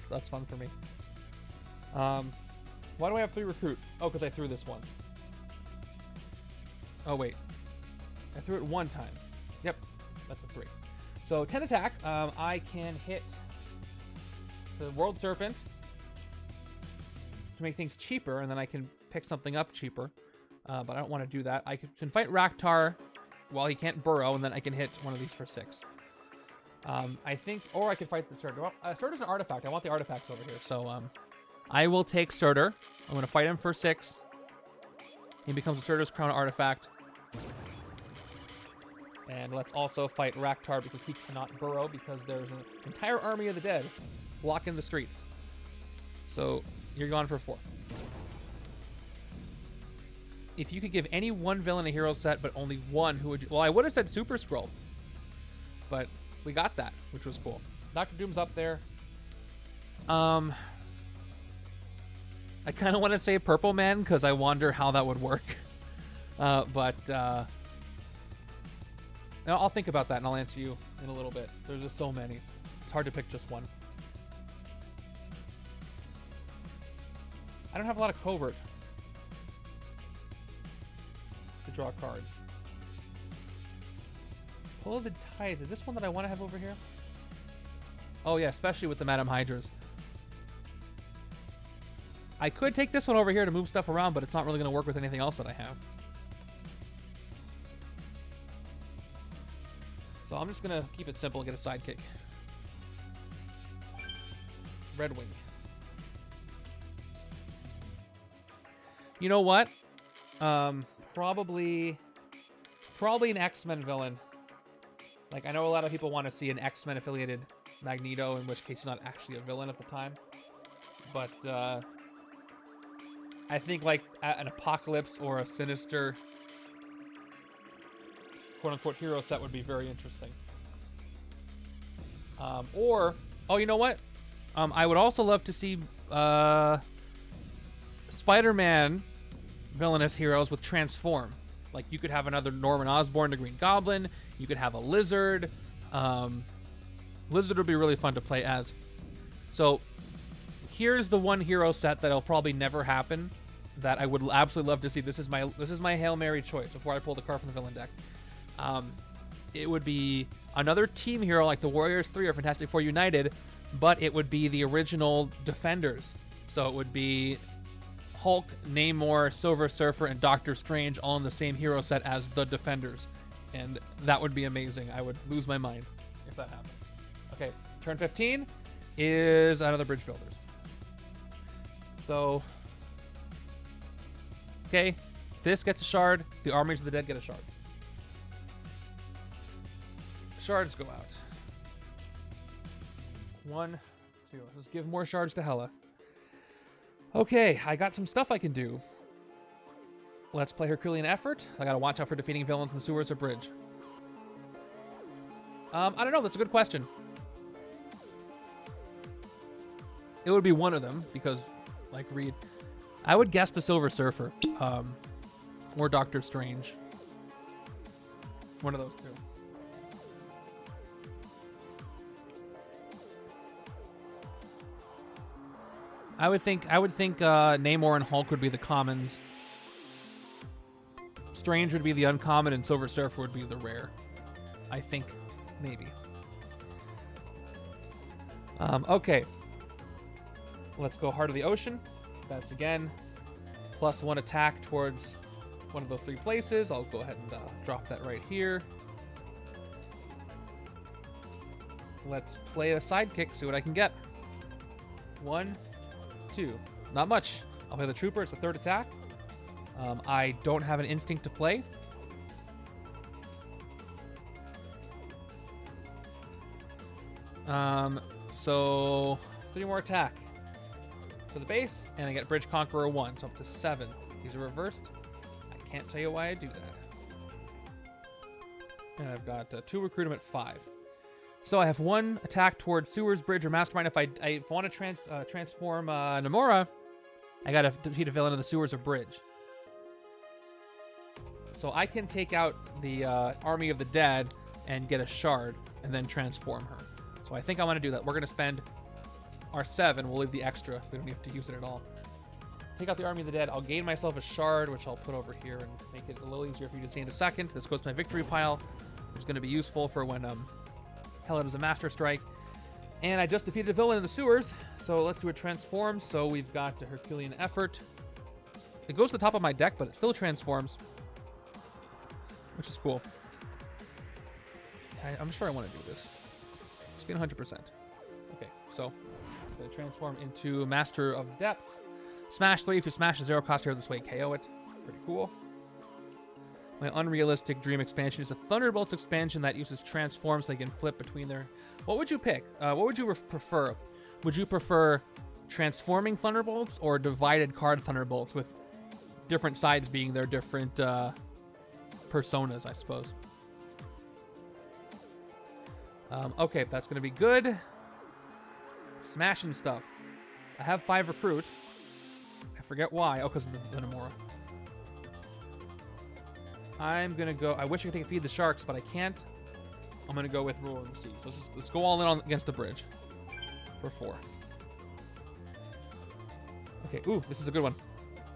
That's fun for me. Why do I have 3 recruit? Oh, because I threw this one. Oh, wait. I threw it 1 time. Yep, that's a 3. So 10 attack. I can hit the World Serpent to make things cheaper, and then I can pick something up cheaper. But I don't want to do that. I can fight Raktar while he can't burrow, and then I can hit one of these for 6. I think, or I could fight the Surtur. Well, Surtur's an artifact. I want the artifacts over here. So I will take Surtur. I'm going to fight him for 6. He becomes a Surtur's Crown artifact. And let's also fight Raktar because he cannot burrow, because there's an entire army of the dead blocking the streets. So you're gone for 4. If you could give any one villain a hero set, but only one, who would you... Well, I would have said Super Skrull. But we got that, which was cool. Dr. Doom's up there. I kind of want to say Purple Man, because I wonder how that would work. I'll think about that, and I'll answer you in a little bit. There's just so many. It's hard to pick just one. I don't have a lot of covert to draw cards. Folded Tides. Is this one that I want to have over here? Oh yeah, especially with the Madam Hydras. I could take this one over here to move stuff around, but it's not really going to work with anything else that I have. So I'm just going to keep it simple and get a sidekick. It's Red Wing. You know what? Probably an X-Men villain. Like, I know a lot of people want to see an X-Men affiliated Magneto, in which case he's not actually a villain at the time. But, I think, like, an Apocalypse or a Sinister quote-unquote hero set would be very interesting. Oh, you know what? I would also love to see, Spider-Man villainous heroes with Transform. Like, you could have another Norman Osborn, the Green Goblin. You could have a Lizard. Lizard would be really fun to play as. So, here's the one hero set that'll probably never happen that I would absolutely love to see. This is my Hail Mary choice before I pull the card from the villain deck. It would be another team hero like the Warriors 3 or Fantastic Four United, but it would be the original Defenders. So it would be Hulk, Namor, Silver Surfer, and Doctor Strange all in the same hero set as the Defenders. And that would be amazing. I would lose my mind if that happened. Okay, turn 15 is another Bridge Builders. So, okay, this gets a shard. The Armies of the Dead get a shard. Shards go out. 1, 2. Let's give more shards to Hela. Okay, I got some stuff I can do. Let's play Herculean Effort. I gotta watch out for defeating villains in the sewers or bridge. I don't know. That's a good question. It would be one of them because, like Reed, I would guess the Silver Surfer, or Doctor Strange. One of those two. I would think Namor and Hulk would be the commons. Strange would be the uncommon, and Silver Surfer would be the rare. I think, maybe. Okay. Let's go Heart of the Ocean. That's again +1 attack towards one of those 3 places. I'll go ahead and drop that right here. Let's play a sidekick, see what I can get. 1, 2. Not much. I'll play the Trooper. It's the 3rd attack. I don't have an instinct to play. So 3 more attack to the base, and I get Bridge Conqueror 1, so up to 7. These are reversed. I can't tell you why I do that. And I've got 2 recruitment 5. So I have 1 attack towards Sewers, Bridge, or Mastermind. If I want to transform Namora, I gotta defeat a villain in the Sewers or Bridge. So I can take out the Army of the Dead and get a shard, and then transform her. So I think I want to do that. We're going to spend our 7. We'll leave the extra. We don't have to use it at all. Take out the Army of the Dead. I'll gain myself a shard, which I'll put over here and make it a little easier for you to see in a second. This goes to my victory pile, which is going to be useful for when Hela does a Master Strike. And I just defeated a villain in the sewers, so let's do a transform. So we've got the Herculean Effort. It goes to the top of my deck, but it still transforms, which is cool. I'm sure I want to do this. It's been 100%. Okay, so I'm going to transform into Master of Depths. Smash 3. If you smash a 0 cost hero this way, KO it. Pretty cool. My unrealistic dream expansion is a Thunderbolts expansion that uses transform so they can flip between their... What would you pick? What would you prefer? Would you prefer transforming Thunderbolts or divided card Thunderbolts with different sides being their different personas, I suppose? Okay, that's going to be good. Smashing stuff. I have 5 recruit. I forget why. Oh, because of the Namora. I'm going to go... I wish I could take Feed the Sharks, but I can't. I'm going to go with Ruler of the Seas. Let's go all in on against the bridge. For 4. Okay, ooh, this is a good one.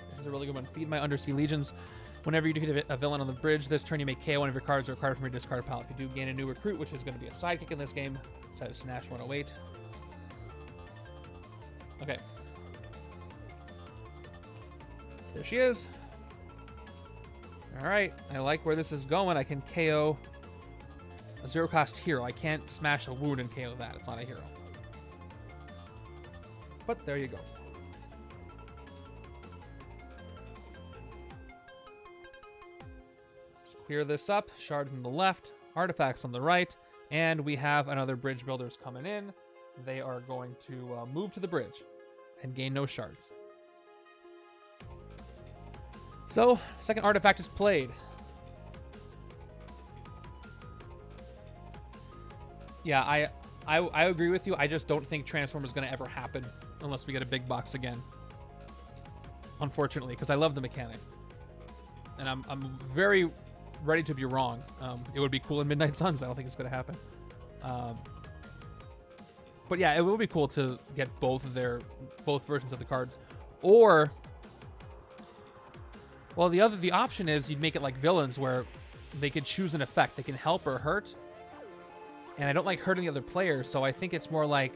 This is a really good one. Feed my Undersea Legions. Whenever you defeat a villain on the bridge this turn, you may KO one of your cards or a card from your discard pile. If you do gain a new recruit, which is going to be a sidekick in this game, it says Snash108. Okay. There she is. Alright, I like where this is going. I can KO a 0-cost hero. I can't smash a wound and KO that. It's not a hero. But there you go. Let's clear this up. Shards on the left, artifacts on the right, and we have another bridge builders coming in. They are going to move to the bridge and gain no shards. So, second artifact is played. Yeah, I agree with you. I just don't think Transform is going to ever happen unless we get a big box again. Unfortunately, because I love the mechanic. And I'm very ready to be wrong. It would be cool in Midnight Suns, but I don't think it's going to happen. But yeah, it will be cool to get both versions of the cards. Or... well, the option is you'd make it like villains where they could choose an effect. They can help or hurt. And I don't like hurting the other players, so I think it's more like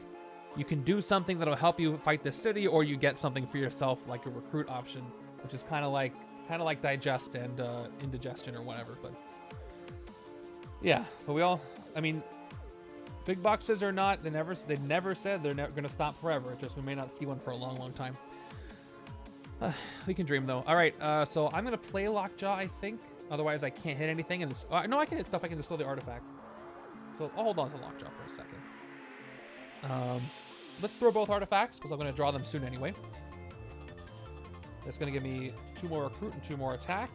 you can do something that'll help you fight the city, or you get something for yourself, like a recruit option, which is kind of like digest and indigestion or whatever. But yeah, so we all, I mean, big boxes or not, they never said they're never going to stop forever. It's just we may not see one for a long, long time. We can dream, though. All right, so I'm going to play Lockjaw, I think. Otherwise, I can't hit anything. And it's, no, I can hit stuff. I can destroy the artifacts. So I'll hold on to Lockjaw for a second. Let's throw both artifacts, because I'm going to draw them soon anyway. That's going to give me 2 more recruit and 2 more attack.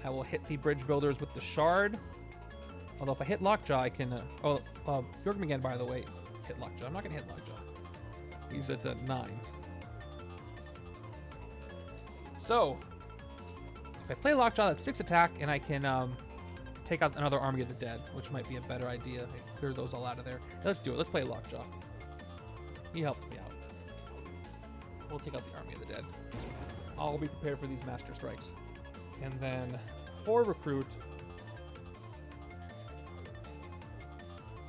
I will hit the bridge builders with the shard. Although if I hit Lockjaw, I can... Bjorkman again, by the way, hit Lockjaw. I'm not going to hit Lockjaw. He's at 9. So, if I play Lockjaw, that's 6 attack, and I can take out another Army of the Dead, which might be a better idea. I clear those all out of there. Let's do it. Let's play Lockjaw. He helped me out. We'll take out the Army of the Dead. I'll be prepared for these Master Strikes. And then, for Recruit,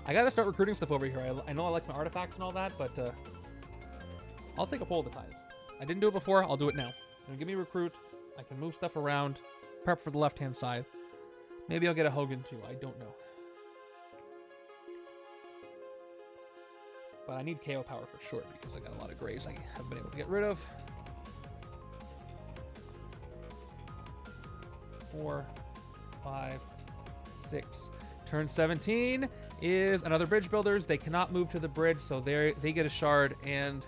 I gotta start recruiting stuff over here. I know I like my artifacts and all that, but I'll take a pull of the ties. I didn't do it before. I'll do it now. Give me recruit. I can move stuff around. Prep for the left-hand side. Maybe I'll get a Hogan too. I don't know. But I need KO power for sure because I got a lot of grays I haven't been able to get rid of. 4, 5, 6. Turn 17 is another bridge builders. They cannot move to the bridge, so they get a shard and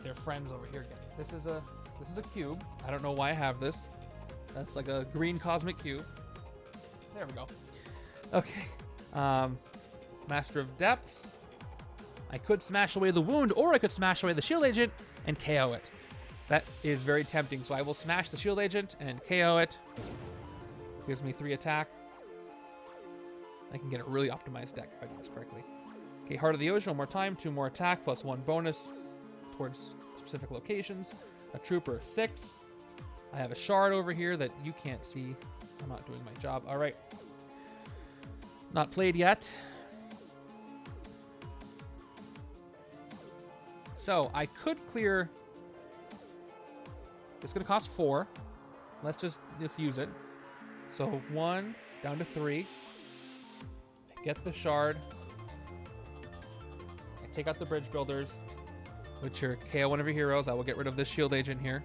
their friends over here get it. This is a cube. I don't know why I have this. That's like a green cosmic cube. There we go. Okay. Master of Depths. I could smash away the wound, or I could smash away the shield agent and KO it. That is very tempting, so I will smash the shield agent and KO it. Gives me 3 attack. I can get a really optimized deck if I do this correctly. Okay, Heart of the Ocean, one more time. 2 more attack, plus 1 bonus towards specific locations. A Trooper, 6. I have a shard over here that you can't see. I'm not doing my job. All right. Not played yet. So I could clear. It's going to cost 4. Let's just use it. So 1 down to 3. Get the shard. I take out the bridge builders, which are KO one of your heroes. I will get rid of this shield agent here.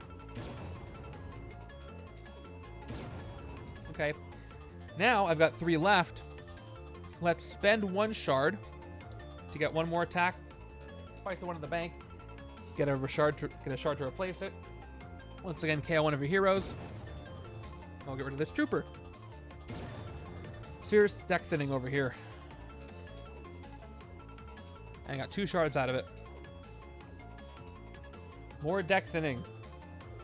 Okay. Now I've got 3 left. Let's spend 1 shard to get 1 more attack. Fight the one in the bank. Get a shard to replace it. Once again, KO one of your heroes. I'll get rid of this trooper. Serious deck thinning over here. I got 2 shards out of it. More deck thinning.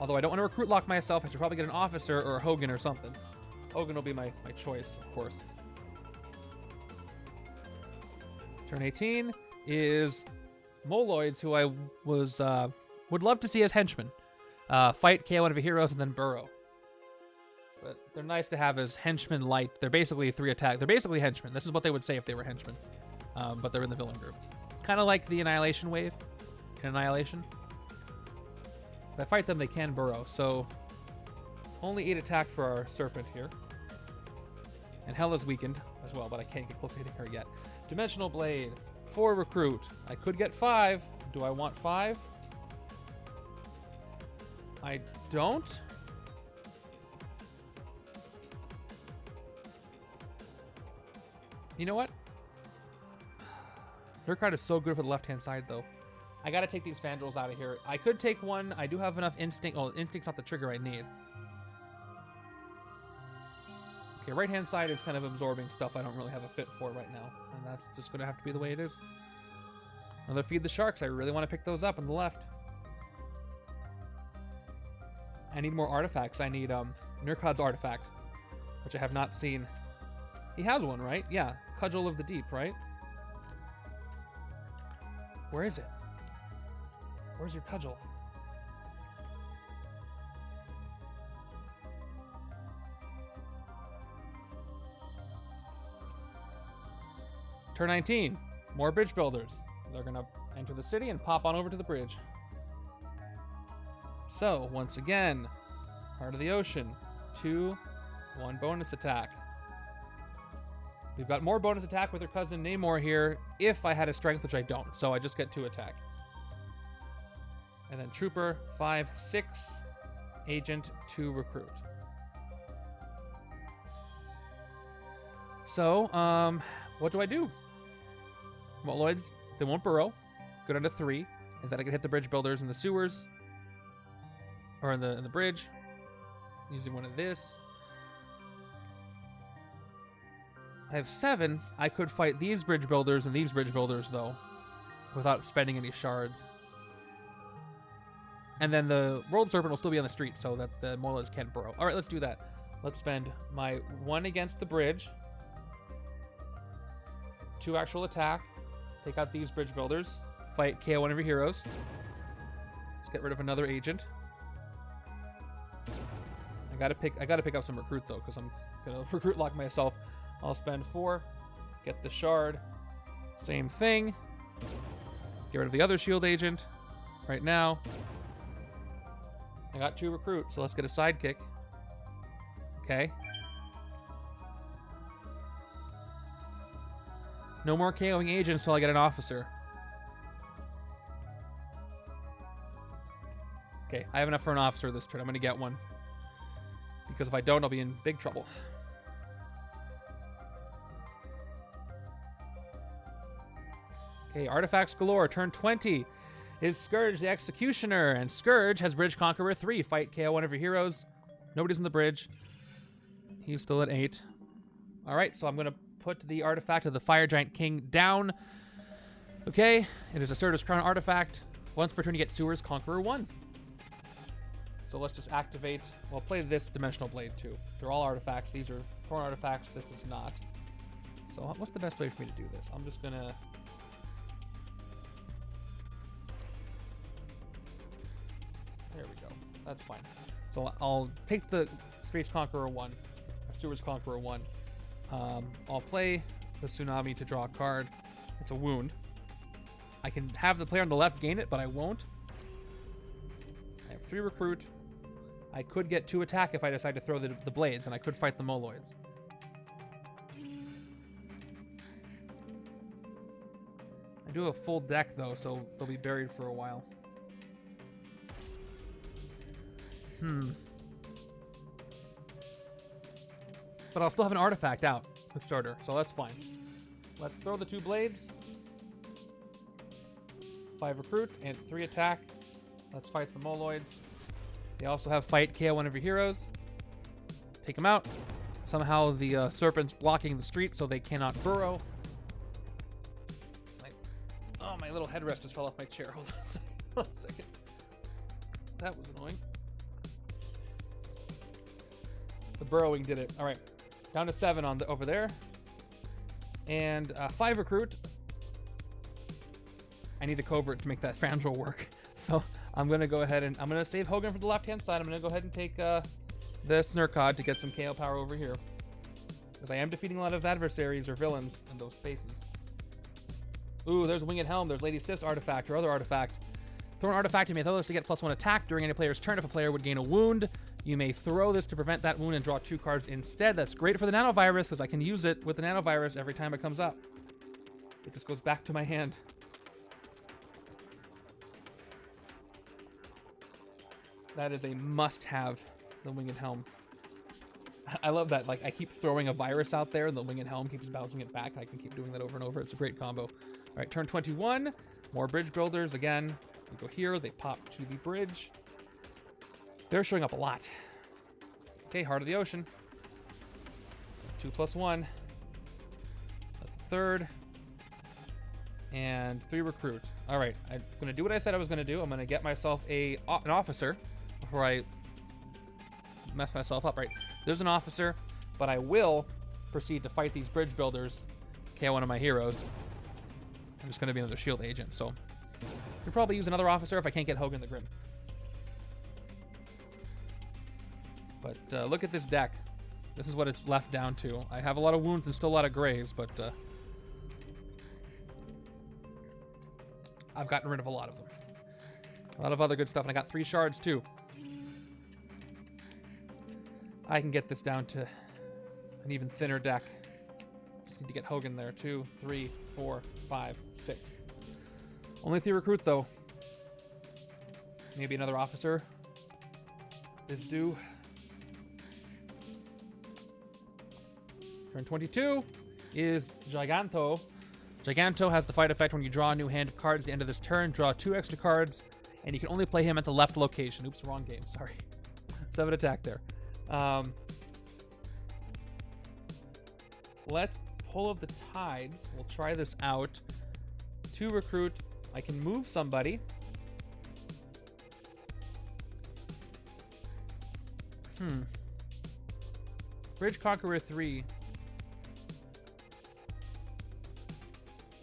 Although I don't want to recruit lock myself, I should probably get an officer or a Hogan or something. Hogan will be my choice, of course. Turn 18 is Moloids, who I would love to see as henchmen. Fight, KO one of your heroes, and then burrow. But they're nice to have as henchmen light. They're basically 3 attack. They're basically henchmen. This is what they would say if they were henchmen. But they're in the villain group. Kind of like the Annihilation wave in Annihilation. If I fight them, they can burrow. So only 8 attack for our Serpent here. And Hela's weakened as well, but I can't get close to hitting her yet. Dimensional Blade. 4 recruit. I could get 5. Do I want 5? I don't. You know what? Nerkkod is so good for the left-hand side, though. I gotta take these Fandrels out of here. I could take one. I do have enough Instinct. Oh, Instinct's not the trigger I need. Okay, right-hand side is kind of absorbing stuff I don't really have a fit for right now. And that's just gonna have to be the way it is. Another Feed the Sharks. I really want to pick those up on the left. I need more artifacts. I need Nerkkod's artifact, which I have not seen. He has one, right? Yeah. Cudgel of the Deep, right? Where is it? Where's your cudgel? Turn 19. More bridge builders. They're going to enter the city and pop on over to the bridge. So, once again, Heart of the Ocean. 2, 1 bonus attack. We've got more bonus attack with her cousin Namor here if I had a strength, which I don't. So I just get 2 attack. And then Trooper, 5, 6. Agent, 2 recruit. So, what do I do? Moloids, they won't burrow. Go down to 3. And then I can hit the bridge builders in the sewers. Or in the bridge. Using one of this. I have 7. I could fight these bridge builders and these bridge builders, though, without spending any shards. And then the World Serpent will still be on the street, so that the Moloids can't burrow. All right, let's do that. Let's spend my 1 against the bridge. 2 actual attack. Take out these bridge builders. Fight KO one of your heroes. Let's get rid of another agent. I gotta pick up some recruit, though, because I'm gonna recruit lock myself. I'll spend 4, get the shard, same thing, get rid of the other shield agent right now. I got 2 recruit, so let's get a sidekick. Okay. No more KOing agents till I get an officer. Okay, I have enough for an officer this turn. I'm going to get one. Because if I don't, I'll be in big trouble. Okay, artifacts galore. Turn 20 is Scourge the Executioner. And Scourge has Bridge Conqueror 3. Fight KO one of your heroes. Nobody's in the bridge. He's still at 8. All right, so I'm going to put the artifact of the Fire Giant King down. Okay, it is Assertive's Crown artifact. Once per turn, you get Sewers Conqueror 1. So let's just activate. Well, play this Dimensional Blade too. They're all artifacts. These are Thorn artifacts. This is not. So what's the best way for me to do this? I'm just going to... There we go. That's fine. So I'll take the Space Conqueror 1, Sewers Conqueror 1. I'll play the Tsunami to draw a card. It's a wound. I can have the player on the left gain it, but I won't. I have 3 recruit. I could get 2 attack if I decide to throw the blades, and I could fight the Moloids. I do have a full deck, though, so they'll be buried for a while. But I'll still have an artifact out with starter, so that's fine. Let's throw the 2 blades. 5 recruit and 3 attack. Let's fight the Moloids. They also have fight KO one of your heroes. Take them out. Somehow the serpent's blocking the street so they cannot burrow. Oh, my little headrest just fell off my chair. Hold on a second. Hold on a second. That was annoying. The burrowing did it. All right. Down to 7 on over there. And 5 recruit. I need a covert to make that Fandral work. So I'm going to go ahead and I'm going to save Hogan for the left-hand side. I'm going to go ahead and take this Nerkkod to get some KO power over here. Because I am defeating a lot of adversaries or villains in those spaces. Ooh, there's Winged Helm. There's Lady Sif's artifact or other artifact. Throw an artifact. You may throw this to get +1 attack during any player's turn. If a player would gain a wound, you may throw this to prevent that wound and draw 2 cards instead. That's great for the nanovirus because I can use it with the nanovirus every time it comes up. It just goes back to my hand. That is a must-have, the Winged Helm. I love that. Like, I keep throwing a virus out there, and the Winged Helm keeps bouncing it back. I can keep doing that over and over. It's a great combo. All right, turn 21. More bridge builders. Again, we go here. They pop to the bridge. They're showing up a lot. Okay, Heart of the Ocean. That's 2+1. That's the third. And 3 recruit. All right, I'm going to do what I said I was going to do. I'm going to get myself an officer before I mess myself up. Right, there's an officer, but I will proceed to fight these bridge builders. KO one of my heroes. I'm just going to be another shield agent, so you'll probably use another officer if I can't get Hogan the Grim. But look at this deck. This is what it's left down to. I have a lot of wounds and still a lot of grays, but I've gotten rid of a lot of them. A lot of other good stuff, and I got 3 shards too. I can get this down to an even thinner deck. Just need to get Hogan there. 2, 3, 4, 5, 6. Only 3 recruit though. Maybe another officer is due. Turn 22 is Giganto. Giganto has the fight effect when you draw a new hand of cards at the end of this turn. Draw 2 extra cards, and you can only play him at the left location. Oops, wrong game. Sorry. 7 attack there. Let's Pull of the Tides. We'll try this out. 2 recruit. I can move somebody. Bridge Conqueror 3.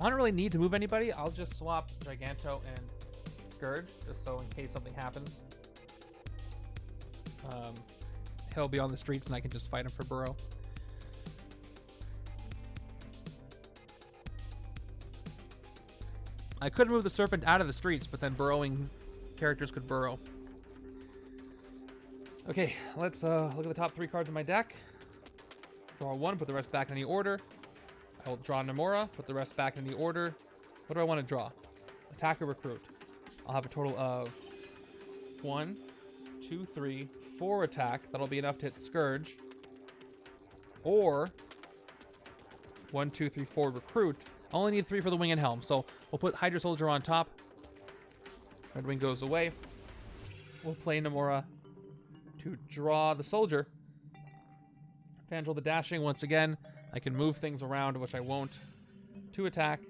I don't really need to move anybody. I'll just swap Giganto and Scourge, just so in case something happens. He'll be on the streets and I can just fight him for Burrow. I could move the Serpent out of the streets, but then burrowing characters could burrow. Okay, let's look at the top 3 cards in my deck. Draw 1, put the rest back in any order. I'll draw Namora, put the rest back in the order. What do I want to draw? Attack or recruit. I'll have a total of 1, 2, 3, 4 attack. That'll be enough to hit Scourge. Or 1, 2, 3, 4 recruit. I only need 3 for the Winged Helm, so we'll put Hydra Soldier on top. Red Wing goes away. We'll play Namora to draw the Soldier. Fangel the Dashing once again. I can move things around, which I won't. 2 attack.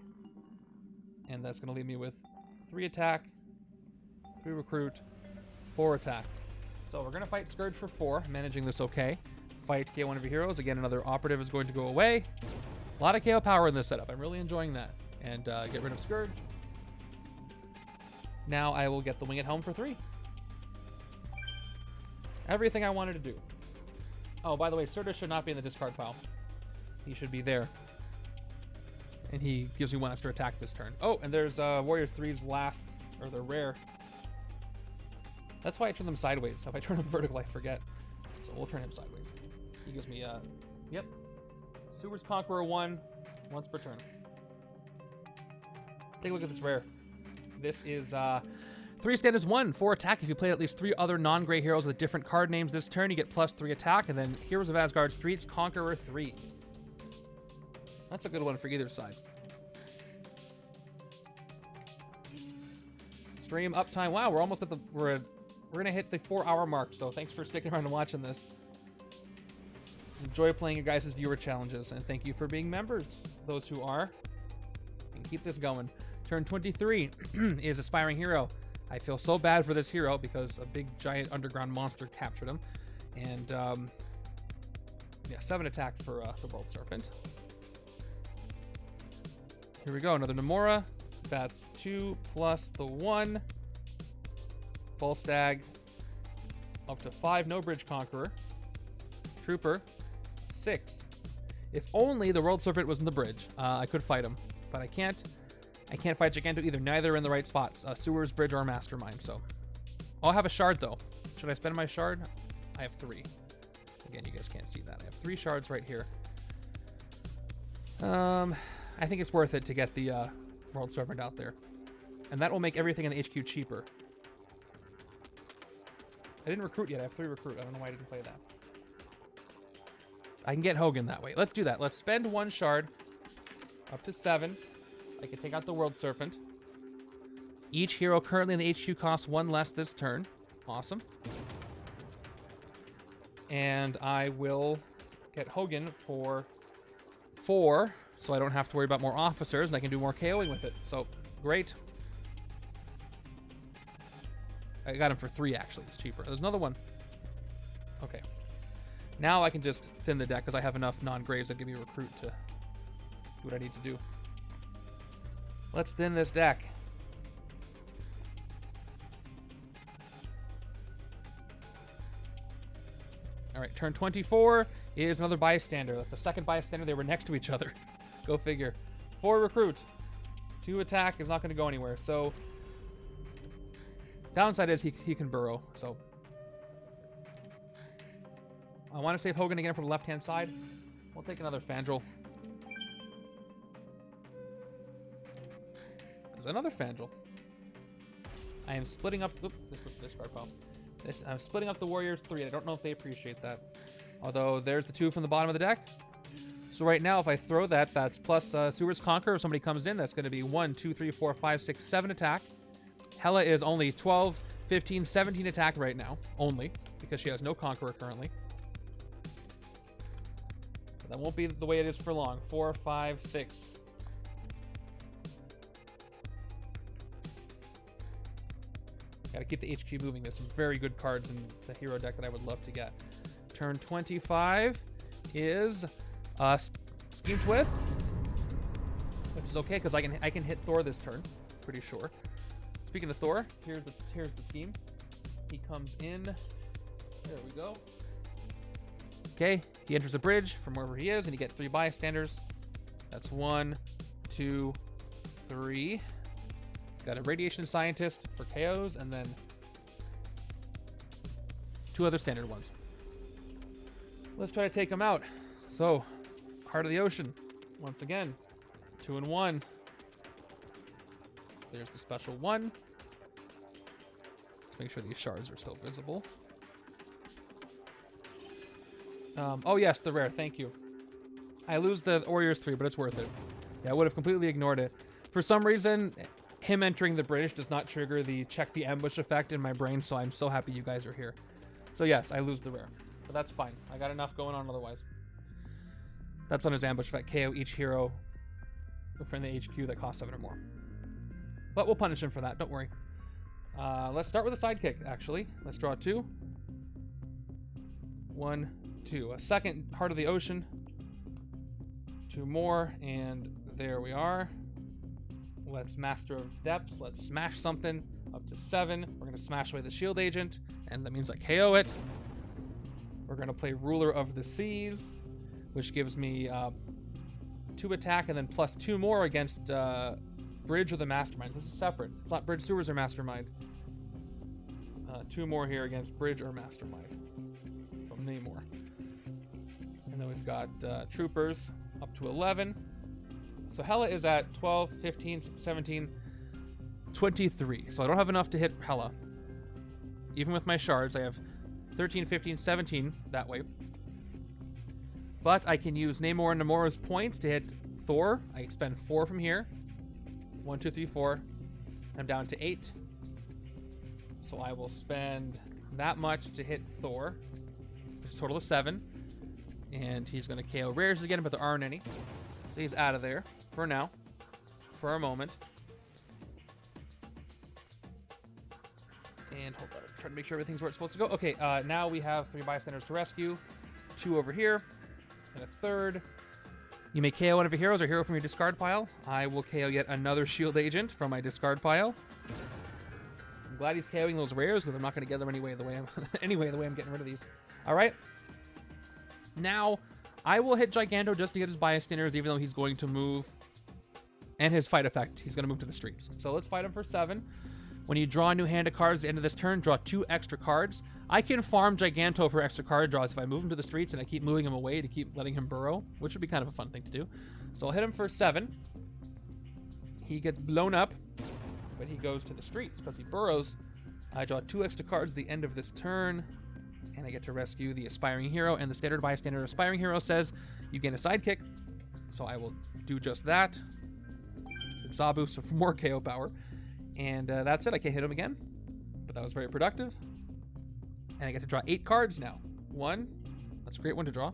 And that's going to leave me with 3 attack, 3 recruit, 4 attack. So we're going to fight Scourge for 4. Managing this okay. Fight KO one of your heroes. Again, another operative is going to go away. A lot of KO power in this setup. I'm really enjoying that. And get rid of Scourge. Now I will get the Winged Helm for 3. Everything I wanted to do. Oh, by the way, Sidera should not be in the discard pile. He should be there. And he gives me 1 extra attack this turn. Oh, and there's Warrior 3's last, or the rare. That's why I turn them sideways. So if I turn them vertical, I forget. So we'll turn him sideways. He gives me, yep. Sewer's Conqueror 1, once per turn. Take a look at this rare. This is 3 standards 1, 4 attack. If you play at least 3 other non-gray heroes with different card names this turn, you get +3 attack. And then Heroes of Asgard Streets, Conqueror 3. That's a good one for either side. Stream uptime. Wow, we're almost at the... We're gonna hit the 4-hour mark, so thanks for sticking around and watching this. Enjoy playing your guys' viewer challenges, and thank you for being members, those who are. And keep this going. Turn 23 is Aspiring Hero. I feel so bad for this hero because a big giant underground monster captured him. And yeah, 7 attacks for the World Serpent. Here we go, another Namora. That's 2 plus the 1. Full stag. Up to 5, no Bridge Conqueror. Trooper, 6. If only the World Serpent was in the bridge, I could fight him. But I can't. I can't fight Giganto either. Neither are in the right spots. Sewers, Bridge, or Mastermind, so. I'll have a shard, though. Should I spend my shard? I have 3. Again, you guys can't see that. I have 3 shards right here. I think it's worth it to get the World Serpent out there. And that will make everything in the HQ cheaper. I didn't recruit yet. I have 3 recruit. I don't know why I didn't play that. I can get Hogan that way. Let's do that. Let's spend 1 shard. Up to 7. I can take out the World Serpent. Each hero currently in the HQ costs 1 less this turn. Awesome. And I will get Hogan for 4, so I don't have to worry about more officers, and I can do more KOing with it. So, great. I got him for 3, actually. It's cheaper. There's another one. Okay. Now I can just thin the deck, because I have enough non-graves that give me a recruit to do what I need to do. Let's thin this deck. All right, turn 24 is another bystander. That's the second bystander. They were next to each other. Go figure. 4 recruit. 2 attack is not going to go anywhere. So, downside is he can burrow. So, I want to save Hogan again from the left-hand side. We'll take another Fandral. There's another Fandral. I am splitting up... Oops, this card pile. I'm splitting up the Warriors 3. I don't know if they appreciate that. Although, there's the 2 from the bottom of the deck. So right now, if I throw that, that's plus Sewers Conqueror. If somebody comes in, that's going to be 1, 2, 3, 4, 5, 6, 7 attack. Hela is only 12, 15, 17 attack right now. Only. Because she has no Conqueror currently. But that won't be the way it is for long. 4, 5, 6. Gotta keep the HQ moving. There's some very good cards in the hero deck that I would love to get. Turn 25 is Scheme Twist. Which is okay because I can hit Thor this turn, pretty sure. Speaking of Thor, here's the scheme. He comes in. There we go. Okay, he enters a bridge from wherever he is, and he gets 3 bystanders. That's 1, 2, 3. Got a Radiation Scientist for KOs, and then 2 other standard ones. Let's try to take them out. So, Heart of the Ocean, once again, 2 and 1. There's the special 1. Let's make sure these shards are still visible. Oh yes, the rare, thank you. I lose the Warriors 3, but it's worth it. Yeah, I would have completely ignored it. For some reason, him entering the bridge does not trigger the check the ambush effect in my brain, so I'm so happy you guys are here. So yes, I lose the rare. But that's fine. I got enough going on otherwise. That's on his ambush effect. KO each hero from the HQ that costs 7 or more. But we'll punish him for that, don't worry. Let's start with a sidekick, actually. Let's draw 2. 1, 2. A second Heart of the Ocean. 2 more, and there we are. Let's Master of Depths. Let's smash something up to 7. We're going to smash away the Shield Agent, and that means I KO it. We're going to play Ruler of the Seas, which gives me 2 attack and then plus 2 more against Bridge or the Mastermind. This is separate. It's not Bridge, Sewers, or Mastermind. 2 more here against Bridge or Mastermind from Namor. And then we've got Troopers up to 11. So Hela is at 12, 15, 17, 23. So I don't have enough to hit Hela. Even with my shards, I have 13, 15, 17 that way. But I can use Namor and Namora's points to hit Thor. I expend 4 from here. 1, 2, 3, 4. I'm down to 8. So I will spend that much to hit Thor, which is a total of 7. And he's going to KO rares again, but there aren't any. So he's out of there for now, for a moment. And hold on, trying to make sure everything's where it's supposed to go. Okay, now we have 3 bystanders to rescue. 2 over here, and a 3rd. You may KO one of your heroes or hero from your discard pile. I will KO yet another Shield Agent from my discard pile. glad he's KOing those rares because I'm not going to get them anyway the way I'm getting rid of these. All right. Now, I will hit Giganto just to get his bystanders, even though he's going to move. And his fight effect, he's going to move to the streets. So let's fight him for 7. When you draw a new hand of cards at the end of this turn, draw 2 extra cards. I can farm Giganto for extra card draws if I move him to the streets and I keep moving him away to keep letting him burrow, which would be kind of a fun thing to do. So I'll hit him for 7. He gets blown up, but he goes to the streets because he burrows. I draw 2 extra cards at the end of this turn, and I get to rescue the Aspiring Hero, and the standard bystander Aspiring Hero says you gain a sidekick, so I will do just that. Zabu, so for more KO power. And that's it. I can't hit him again, but that was very productive. And I get to draw 8 cards now. 1. That's a great one to draw.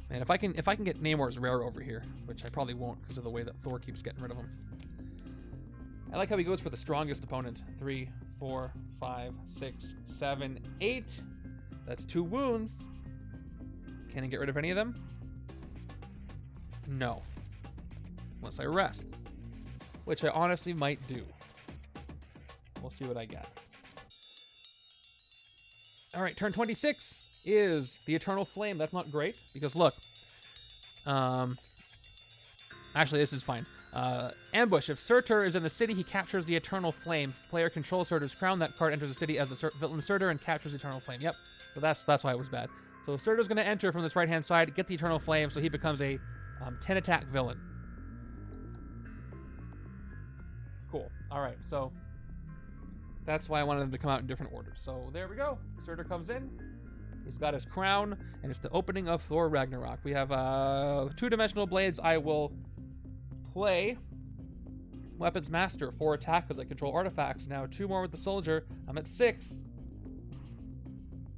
Man, if I can get Namor's rare over here, which I probably won't because of the way that Thor keeps getting rid of him. I like how he goes for the strongest opponent. 3, 4, 5, 6, 7, 8. That's 2 wounds. Can I get rid of any of them? No. Unless I rest. Which I honestly might do. We'll see what I get. Alright, turn 26 is the Eternal Flame. That's not great, because look. Actually, this is fine. Ambush. If Surtur is in the city, he captures the Eternal Flame. If the player controls Surtur's crown, that card enters the city as a villain Surtur and captures the Eternal Flame. Yep. So that's why it was bad. So Surtur's going to enter from this right-hand side, get the Eternal Flame, so he becomes a 10-attack villain. Cool. All right, so that's why I wanted them to come out in different orders. So there we go. Surtur comes in. He's got his crown, and it's the opening of Thor Ragnarok. We have 2-dimensional blades. I will play Weapons Master, 4 attack because I control artifacts. Now 2 more with the soldier. I'm at 6.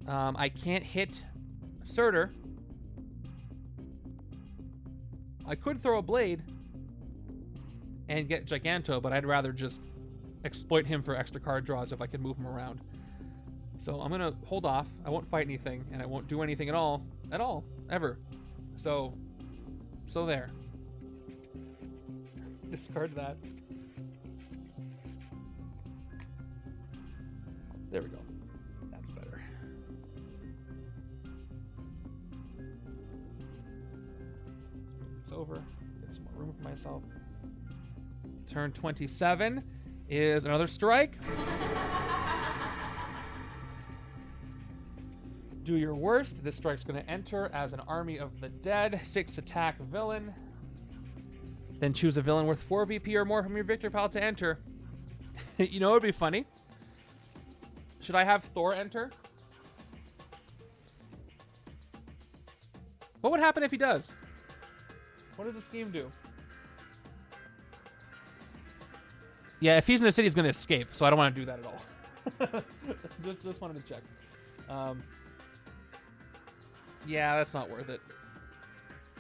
I can't hit Surtur. I could throw a blade and get Giganto, but I'd rather just exploit him for extra card draws if I can move him around. So I'm gonna hold off. I won't fight anything, and I won't do anything at all, ever. So there. Discard that. There we go. That's better. Let's move this over. Get some more room for myself. Turn 27 is another strike. Do your worst. This strike's going to enter as an Army of the Dead, 6 attack villain. Then choose a villain worth 4 VP or more from your victory pile to enter. You know what would be funny? Should I have Thor enter? What would happen if he does? What does the scheme do? Yeah, if he's in the city, he's going to escape, so I don't want to do that at all. just wanted to check. Yeah, that's not worth it.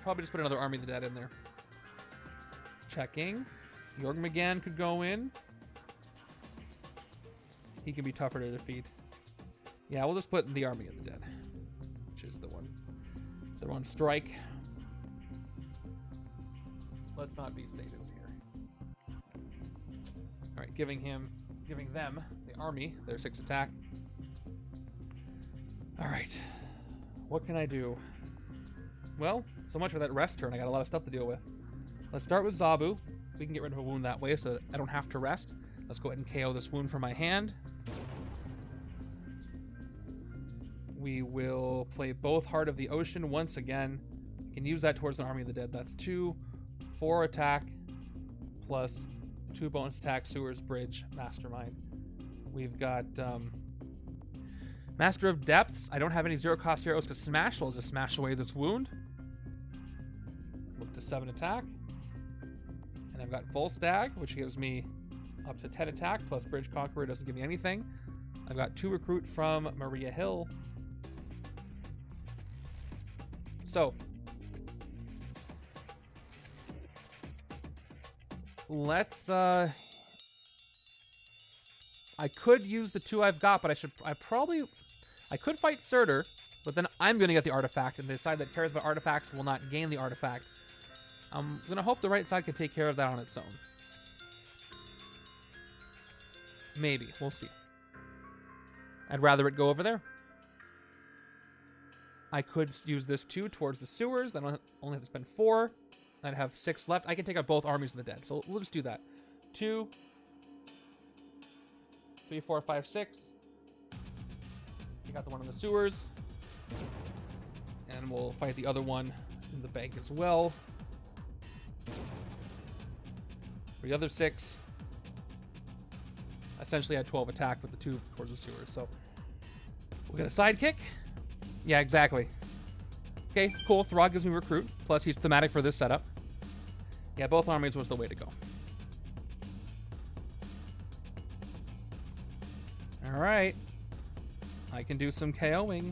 Probably just put another Army of the Dead in there. Checking. Jormungand could go in. He can be tougher to defeat. Yeah, we'll just put the Army of the Dead, which is the one strike. Let's not be sadists here. All right, giving them the army, their 6 attack. All right, what can I do? Well, so much for that rest turn. I got a lot of stuff to deal with. Let's start with Zabu. We can get rid of a wound that way so that I don't have to rest. Let's go ahead and KO this wound from my hand. We will play both Heart of the Ocean once again. I can use that towards an Army of the Dead. That's 2, 4 attack, plus 2 bonus attack, Sewers, Bridge, Mastermind. We've got Master of Depths. I don't have any 0-cost heroes to smash, so I'll just smash away this wound. Move to 7 attack. And I've got Volstagg, which gives me up to 10 attack, plus Bridge Conqueror doesn't give me anything. I've got 2 recruit from Maria Hill. So, let's, I could use the 2 I've got, but I could fight Surtur, but then I'm going to get the artifact, and decide that cares about artifacts will not gain the artifact. I'm gonna hope the right side can take care of that on its own. Maybe. We'll see. I'd rather it go over there. I could use this 2 towards the sewers. I don't only have to spend 4. I'd have 6 left. I can take out both armies of the dead. So we'll just do that. 2, 3, 4, 5, 6. We got the one in the sewers. And we'll fight the other one in the bank as well. For the other 6. Essentially, I had 12 attack with the 2 towards the sewers. So we'll get a sidekick. Yeah, exactly. Okay, cool. Throg gives me recruit. Plus, he's thematic for this setup. Yeah, both armies was the way to go. All right. I can do some KOing.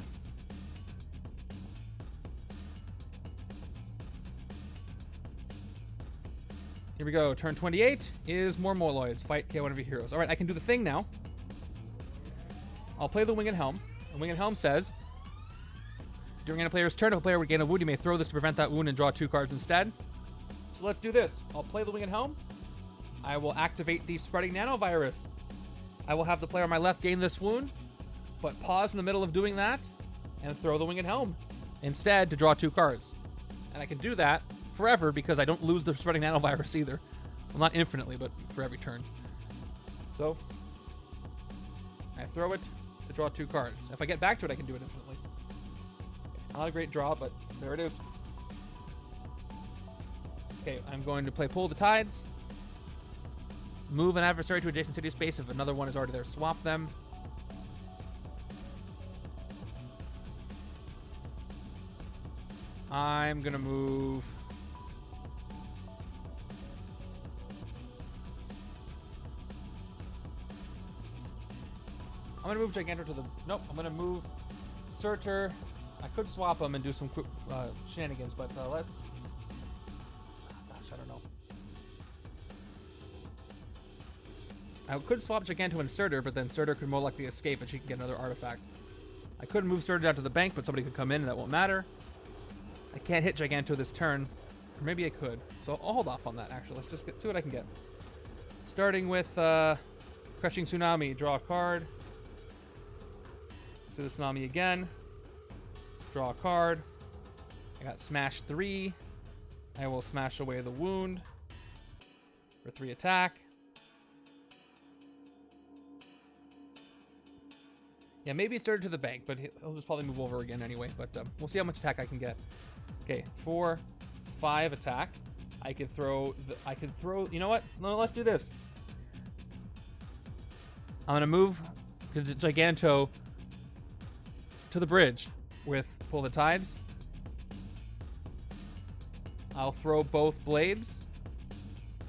Here we go. Turn 28 is more Moloids. Fight KO one of your heroes. All right, I can do the thing now. I'll play the Winged Helm. And Winged Helm says, during a player's turn, if a player would gain a wound, you may throw this to prevent that wound and draw 2 cards instead. So let's do this. I'll play the Winged Helm. I will activate the Spreading Nanovirus. I will have the player on my left gain this wound, but pause in the middle of doing that and throw the Winged Helm instead to draw 2 cards. And I can do that forever because I don't lose the Spreading Nanovirus either. Well, not infinitely, but for every turn. So I throw it to draw 2 cards. If I get back to it, I can do it infinitely. Not a great draw, but there it is. Okay, I'm going to play Pull the Tides. Move an adversary to adjacent city space. If another one is already there, swap them. I'm going to move... I'm going to move Gigantor to the... Nope, I'm going to move Surtur. I could swap them and do some shenanigans, but let's... Gosh, I don't know. I could swap Giganto and Surtur, but then Surtur could more likely escape and she can get another artifact. I could move Surtur down to the bank, but somebody could come in and that won't matter. I can't hit Giganto this turn. Or maybe I could. So I'll hold off on that, actually. Let's just see what I can get. Starting with Crushing Tsunami. Draw a card. Let's do the Tsunami again. Draw a card. I got Smash 3. I will smash away the wound for 3 attack. Yeah, maybe it's started to the bank, but he'll just probably move over again anyway. But we'll see how much attack I can get. Okay, 4, 5 attack. I could throw. You know what? No, let's do this. I'm gonna move Giganto to the bridge with Pull the Tides. I'll throw both blades,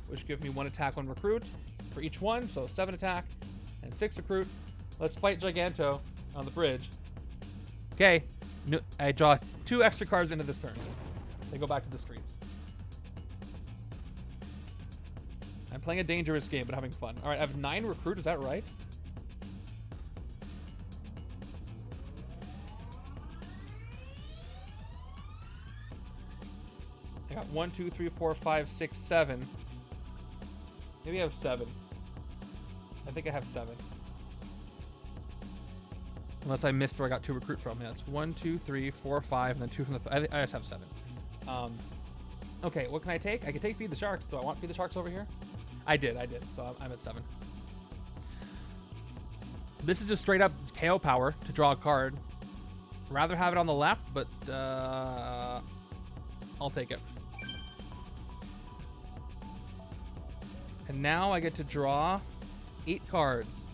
which give me 1 attack, 1 recruit for each one, so 7 attack and 6 recruit. Let's fight Giganto on the bridge. Okay, I draw 2 extra cards into this turn. They go back to the streets. I'm playing a dangerous game, but having fun. All right, I have 9 recruit. Is that right? I got 1, 2, 3, 4, 5, 6, 7. Maybe I have 7. I think I have 7. Unless I missed where I got 2 recruit from. Yeah, it's 1, 2, 3, 4, 5, and then 2 from the... I just have 7. Okay, what can I take? I can take Feed the Sharks. Do I want Feed the Sharks over here? I did. So I'm at 7. This is just straight up KO power to draw a card. Rather have it on the left, but I'll take it. And now I get to draw 8 cards.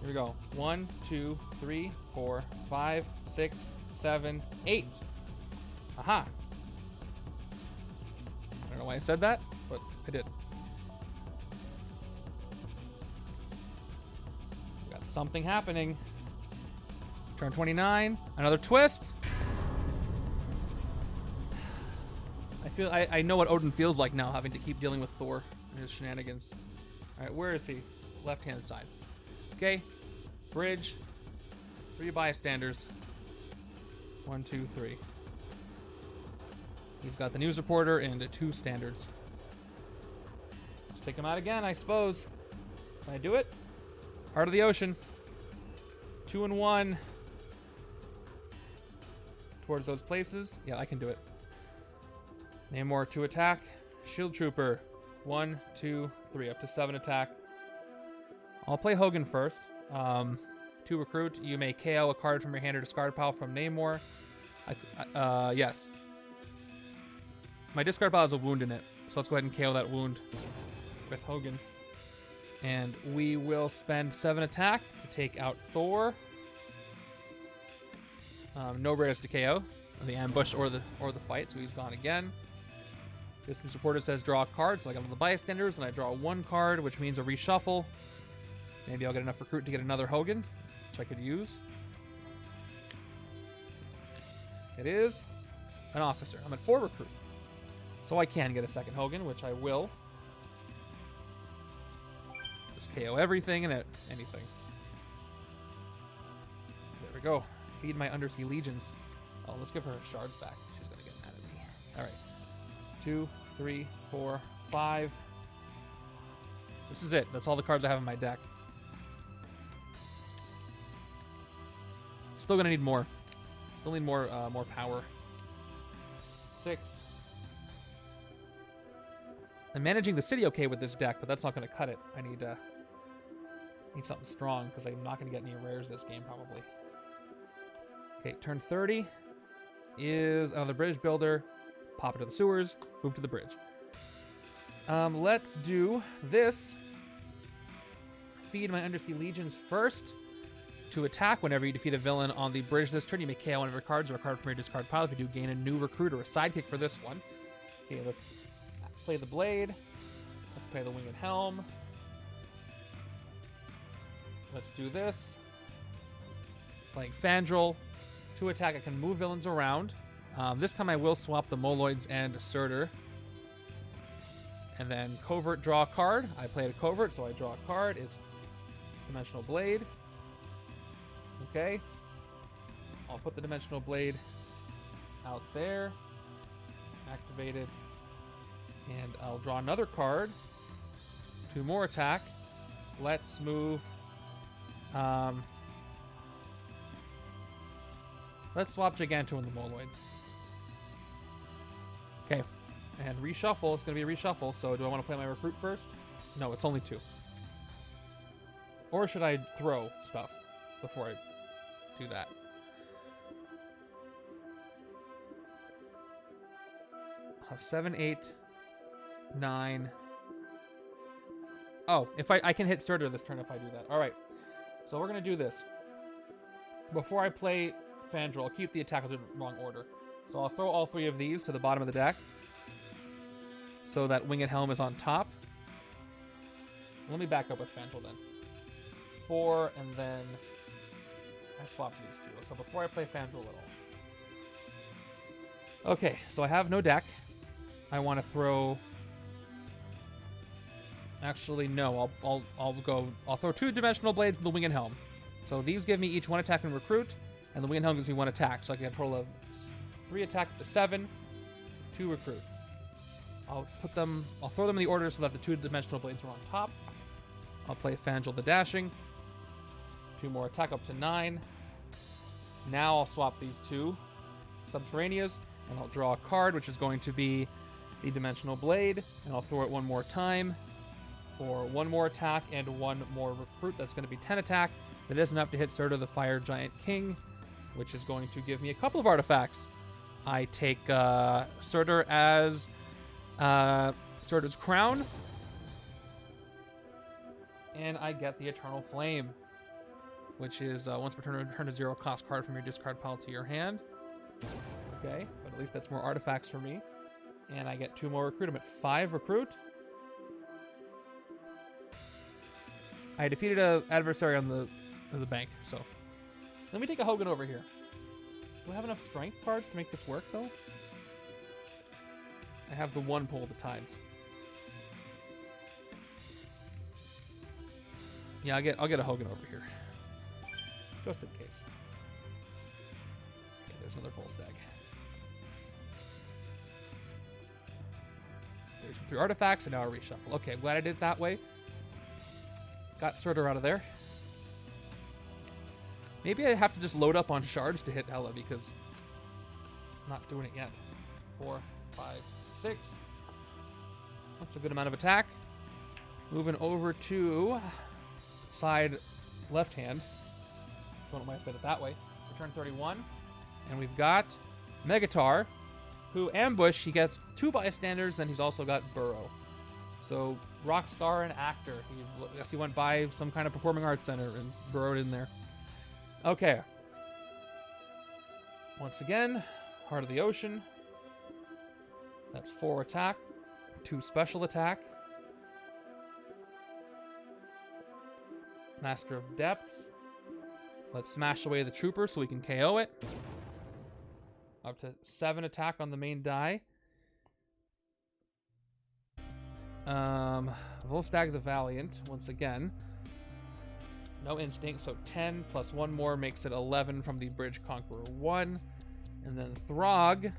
Here we go. 1, 2, 3, 4, 5, 6, 7, 8. Aha. I don't know why I said that, but I did. We got something happening. Turn 29. Another twist. I know what Odin feels like now, having to keep dealing with Thor and his shenanigans. All right, where is he? Left-hand side. Okay. Bridge. 3 bystanders. 1, 2, 3. He's got the news reporter and 2 standards. Let's take him out again, I suppose. Can I do it? Heart of the Ocean. 2 and 1. Towards those places. Yeah, I can do it. Namor 2 attack. Shield Trooper. 1, 2, 3. Up to 7 attack. I'll play Hogan first. 2 recruit. You may KO a card from your hand or discard pile from Namor. Yes. My discard pile has a wound in it. So let's go ahead and KO that wound with Hogan. And we will spend 7 attack to take out Thor. No rares to KO. The ambush or the fight, so he's gone again. Distance Reporter says draw a card, so I got all the bystanders, and I draw 1 card, which means a reshuffle. Maybe I'll get enough recruit to get another Hogan, which I could use. It is an officer. I'm at 4 recruit. So I can get a second Hogan, which I will. Just KO everything and anything. There we go. Feed my Undersea Legions. Oh, let's give her her shards back. She's going to get mad at me. All right. 2, 3, 4, 5. This is it. That's all the cards I have in my deck. Still going to need more. Still need more power. 6. I'm managing the city okay with this deck, but that's not going to cut it. I need something strong because I'm not going to get any rares this game probably. Okay, turn 30 is another bridge builder. Pop into the sewers, move to the bridge. Let's do this. Feed my Undersea Legions first to attack whenever you defeat a villain on the bridge this turn. You may KO one of your cards or a card from your discard pile. If you do, gain a new recruit or a sidekick for this one. Okay, let's play the blade. Let's play the winged helm. Let's do this. Playing Fandral. To attack, I can move villains around. This time I will swap the Moloids and Surtur. And then Covert, draw a card. I played a Covert, so I draw a card. It's Dimensional Blade. Okay. I'll put the Dimensional Blade out there. Activated. And I'll draw another card. 2 more attack. Let's move... let's swap Giganto and the Moloids. Okay. And reshuffle. It's going to be a reshuffle, so do I want to play my recruit first? No, it's only 2. Or should I throw stuff before I do that? I'll have 7, 8, 9. Oh, if I can hit Surtur this turn if I do that. All right. So we're going to do this. Before I play Fandral, I'll keep the attack in the wrong order. So I'll throw all 3 of these to the bottom of the deck. So that Winged Helm is on top. Let me back up with Fandral then. 4, and then I swap these 2. So before I play Fandral at all. Okay, so I have no deck. I want to throw... Actually, no. I'll throw 2 Dimensional Blades and the Winged Helm. So these give me each 1 attack and recruit, and the Winged Helm gives me 1 attack. So I get a total of 3 attack to 7, 2 recruit. I'll throw them in the order so that the 2 Dimensional Blades are on top. I'll play Fandral the Dashing. 2 more attack up to 9. Now I'll swap these 2 Subterraneas, and I'll draw a card, which is going to be the Dimensional Blade, and I'll throw it 1 more time for 1 more attack and 1 more recruit. That's going to be 10 attack. That is enough to hit Surtur the Fire Giant King, which is going to give me a couple of artifacts. I take Surtur as Surtur's Crown, and I get the Eternal Flame, which is once per turn, return a 0 cost card from your discard pile to your hand. Okay, but at least that's more artifacts for me. And I get 2 more recruit. I'm at 5 recruit. I defeated an adversary on the bank, so let me take a Hogan over here. Do I have enough strength cards to make this work, though? I have the 1 pull of the tides. Yeah, I'll get a Hogan over here, just in case. Okay, there's another full stag. 3 artifacts, and now a reshuffle. Okay, I'm glad I did it that way. Got Sidera out of there. Maybe I have to just load up on shards to hit Hela because I'm not doing it yet. 4, 5, 6. That's a good amount of attack. Moving over to side left hand. Don't know why I said it that way. Return 31. And we've got Megatar, who ambush. He gets 2 bystanders, then he's also got Burrow. So rock star and actor. I guess he went by some kind of performing arts center and burrowed in there. Okay. Once again, Heart of the Ocean. That's 4 attack, 2 special attack. Master of Depths. Let's smash away the trooper so we can KO it. Up to 7 attack on the main die. Volstagg the Valiant, once again. No instinct, so 10 plus 1 more makes it 11 from the Bridge Conqueror 1. And then Throg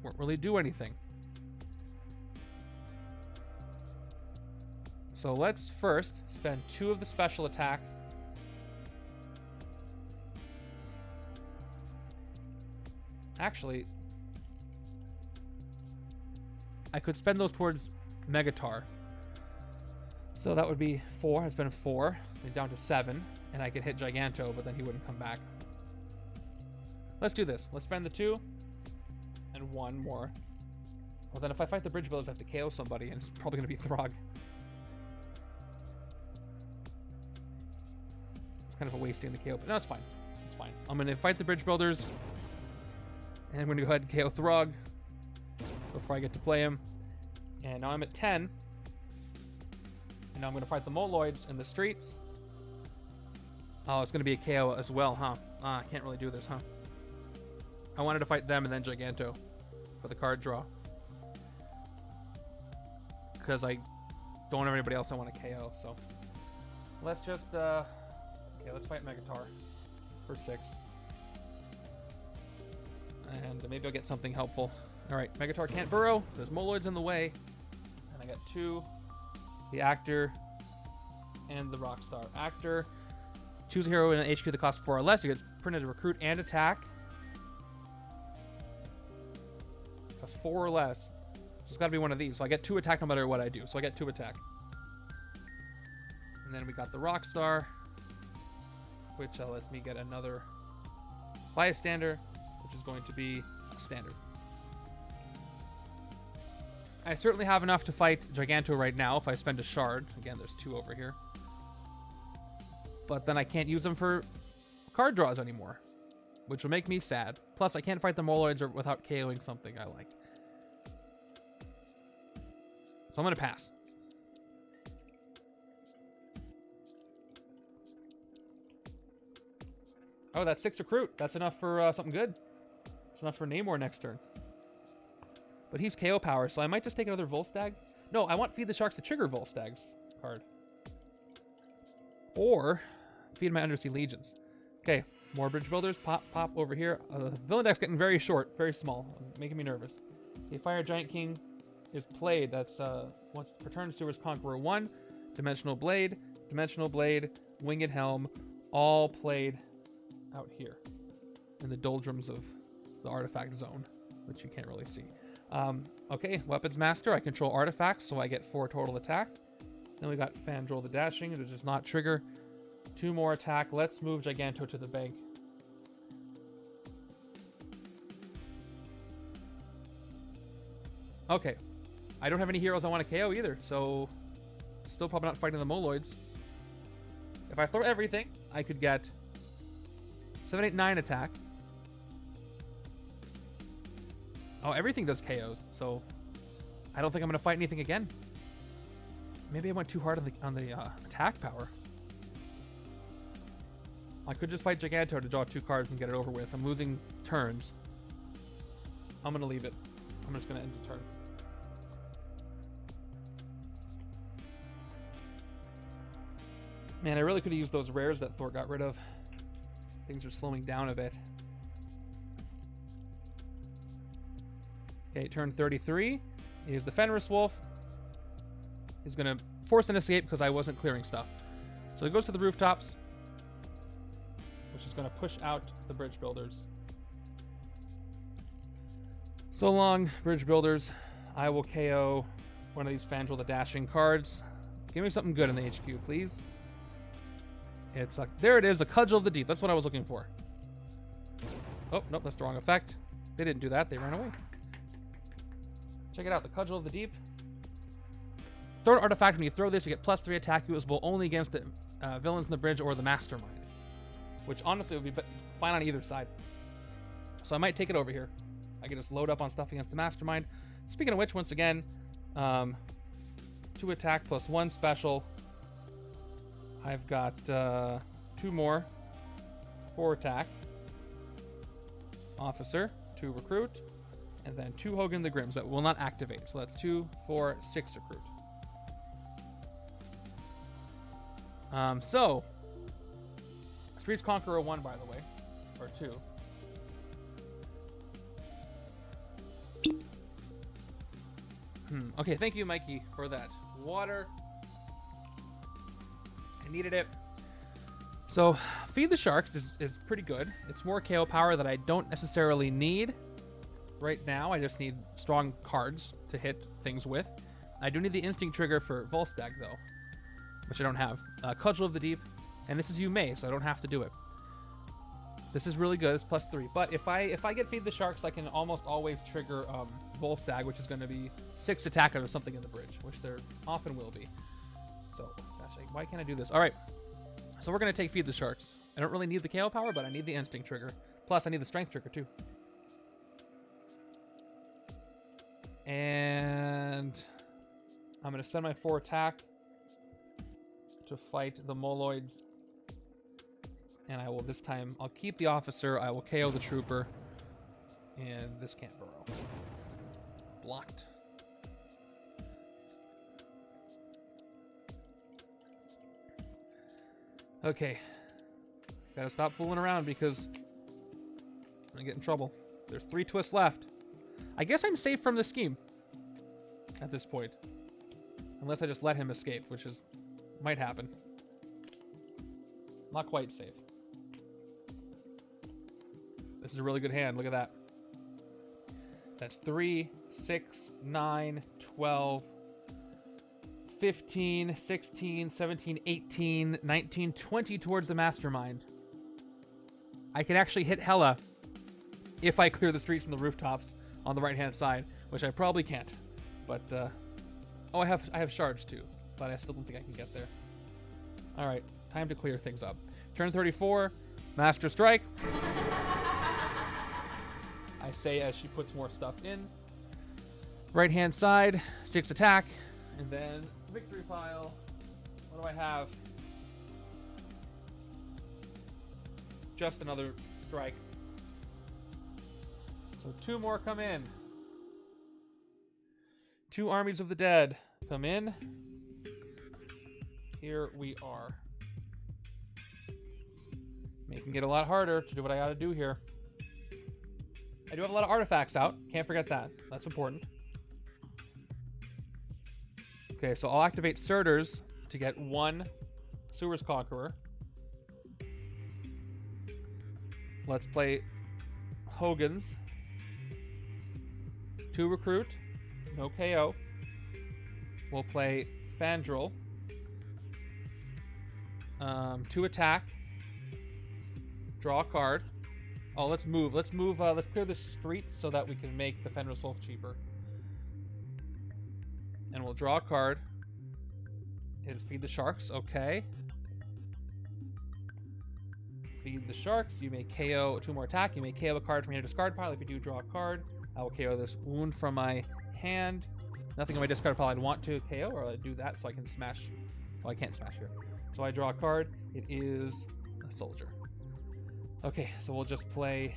won't really do anything. So let's first spend 2 of the special attack. Actually, I could spend those towards Megatar. So that would be 4. I spend 4. And down to 7. And I could hit Giganto, but then he wouldn't come back. Let's do this. Let's spend the 2. And 1 more. Well, then if I fight the Bridge Builders, I have to KO somebody. And it's probably going to be Throg. It's kind of a wasting the KO. But no, it's fine. It's fine. I'm going to fight the Bridge Builders. And I'm going to go ahead and KO Throg before I get to play him. And now I'm at 10. And now I'm going to fight the Moloids in the streets. Oh, it's going to be a KO as well, huh? I can't really do this, huh? I wanted to fight them and then Giganto for the card draw. Because I don't have anybody else I want to KO, so. Let's just, okay, let's fight Megatar for 6. And maybe I'll get something helpful. Alright, Megatar can't burrow. There's Moloids in the way. And I got 2. The Actor and the Rockstar. Actor. Choose a hero in an HQ that costs 4 or less. You get printed to recruit and attack. Costs 4 or less. So it's got to be one of these. So I get 2 attack no matter what I do. So I get 2 attack. And then we got the Rockstar, which lets me get another bystander, which is going to be a standard. I certainly have enough to fight Giganto right now if I spend a shard. Again, there's 2 over here. But then I can't use them for card draws anymore, which will make me sad. Plus, I can't fight the Moloids without KOing something I like. So I'm going to pass. Oh, that's 6 recruit. That's enough for something good. It's enough for Namor next turn. But he's KO power, so I might just take another Volstagg. No, I want Feed the Sharks to trigger Volstagg's card. Or feed my Undersea Legions. Okay, more Bridge Builders. Pop, pop over here. Villain deck's getting very short, very small. Making me nervous. The Fire Giant King is played. That's once returns to his Conqueror 1. Dimensional Blade, Winged Helm, all played out here in the doldrums of the artifact zone, which you can't really see. Okay, Weapons Master. I control artifacts, so I get 4 total attack. Then we got Fandral the Dashing. It does not trigger. 2 more attack. Let's move Giganto to the bank. Okay. I don't have any heroes I want to KO either, so still probably not fighting the Moloids. If I throw everything, I could get 7, 8, 9 attack. Oh, everything does KOs, so I don't think I'm going to fight anything again. Maybe I went too hard on the attack power. I could just fight Giganto to draw 2 cards and get it over with. I'm losing turns. I'm going to leave it. I'm just going to end the turn. Man, I really could have used those rares that Thor got rid of. Things are slowing down a bit. Okay, turn 33 is the Fenris Wolf. He's going to force an escape because I wasn't clearing stuff. So he goes to the rooftops, which is going to push out the bridge builders. So long, bridge builders. I will KO one of these Fandral the Dashing cards. Give me something good in the HQ, please. It's a, there it is, a Cudgel of the Deep. That's what I was looking for. Oh, nope, that's the wrong effect. They didn't do that. They ran away. Check it out, the Cudgel of the Deep. Throw an artifact. When you throw this, you get +3 attack, usable only against the villains in the bridge or the Mastermind. Which honestly would be fine on either side. So I might take it over here. I can just load up on stuff against the Mastermind. Speaking of which, once again, 2 attack plus 1 special. I've got 2 more. 4 attack. Officer, 2 recruit, and then 2 Hogan the Grims that will not activate. So that's 2, 4, 6 recruit. So, Streets Conqueror 1, by the way, or 2. Okay, thank you, Mikey, for that water. I needed it. So, Feed the Sharks is pretty good. It's more KO power that I don't necessarily need right now. I just need strong cards to hit things with. I do need the Instinct trigger for Volstagg, though, which I don't have. Cudgel of the Deep, and this is you may, so I don't have to do it. This is really good. It's +3. But if I get Feed the Sharks, I can almost always trigger Volstagg, which is going to be 6 attack out of something in the bridge, which there often will be. So, gosh, why can't I do this? All right. So we're going to take Feed the Sharks. I don't really need the KO power, but I need the Instinct trigger. Plus, I need the Strength trigger, too. And I'm going to spend my 4 attack to fight the Moloids. And I will this time, I'll keep the Officer, I will KO the Trooper, and this can't burrow. Blocked. Okay. Gotta stop fooling around because I'm gonna get in trouble. There's 3 twists left. I guess I'm safe from this scheme at this point. Unless I just let him escape, which might happen. Not quite safe. This is a really good hand. Look at that. That's 3, 6, 9, 12, 15, 16, 17, 18, 19, 20 towards the Mastermind. I can actually hit Hela if I clear the streets and the rooftops on the right-hand side, which I probably can't. But, oh, I have shards too, but I still don't think I can get there. All right, time to clear things up. Turn 34, Master Strike. I say as she puts more stuff in. Right-hand side, 6 attack, and then victory pile. What do I have? Just another strike. So 2 more come in. 2 armies of the dead come in. Here we are. Making it a lot harder to do what I gotta do here. I do have a lot of artifacts out. Can't forget that. That's important. Okay, so I'll activate Surters to get 1 Sewers Conqueror. Let's play Hogan's. 2 Recruit. No KO. We'll play Fandral. 2 attack. Draw a card. Oh, let's move. Let's clear the streets so that we can make the Fenris Wolf cheaper. And we'll draw a card. It is Feed the Sharks. Okay. Feed the Sharks. You may KO 2 more attack. You may KO a card from your discard pile. If you do, draw a card. I will KO this wound from my hand. Nothing in my discard pile I'd want to KO, or I'd do that so I can smash. Well, I can't smash here. So I draw a card. It is a soldier. Okay, so we'll just play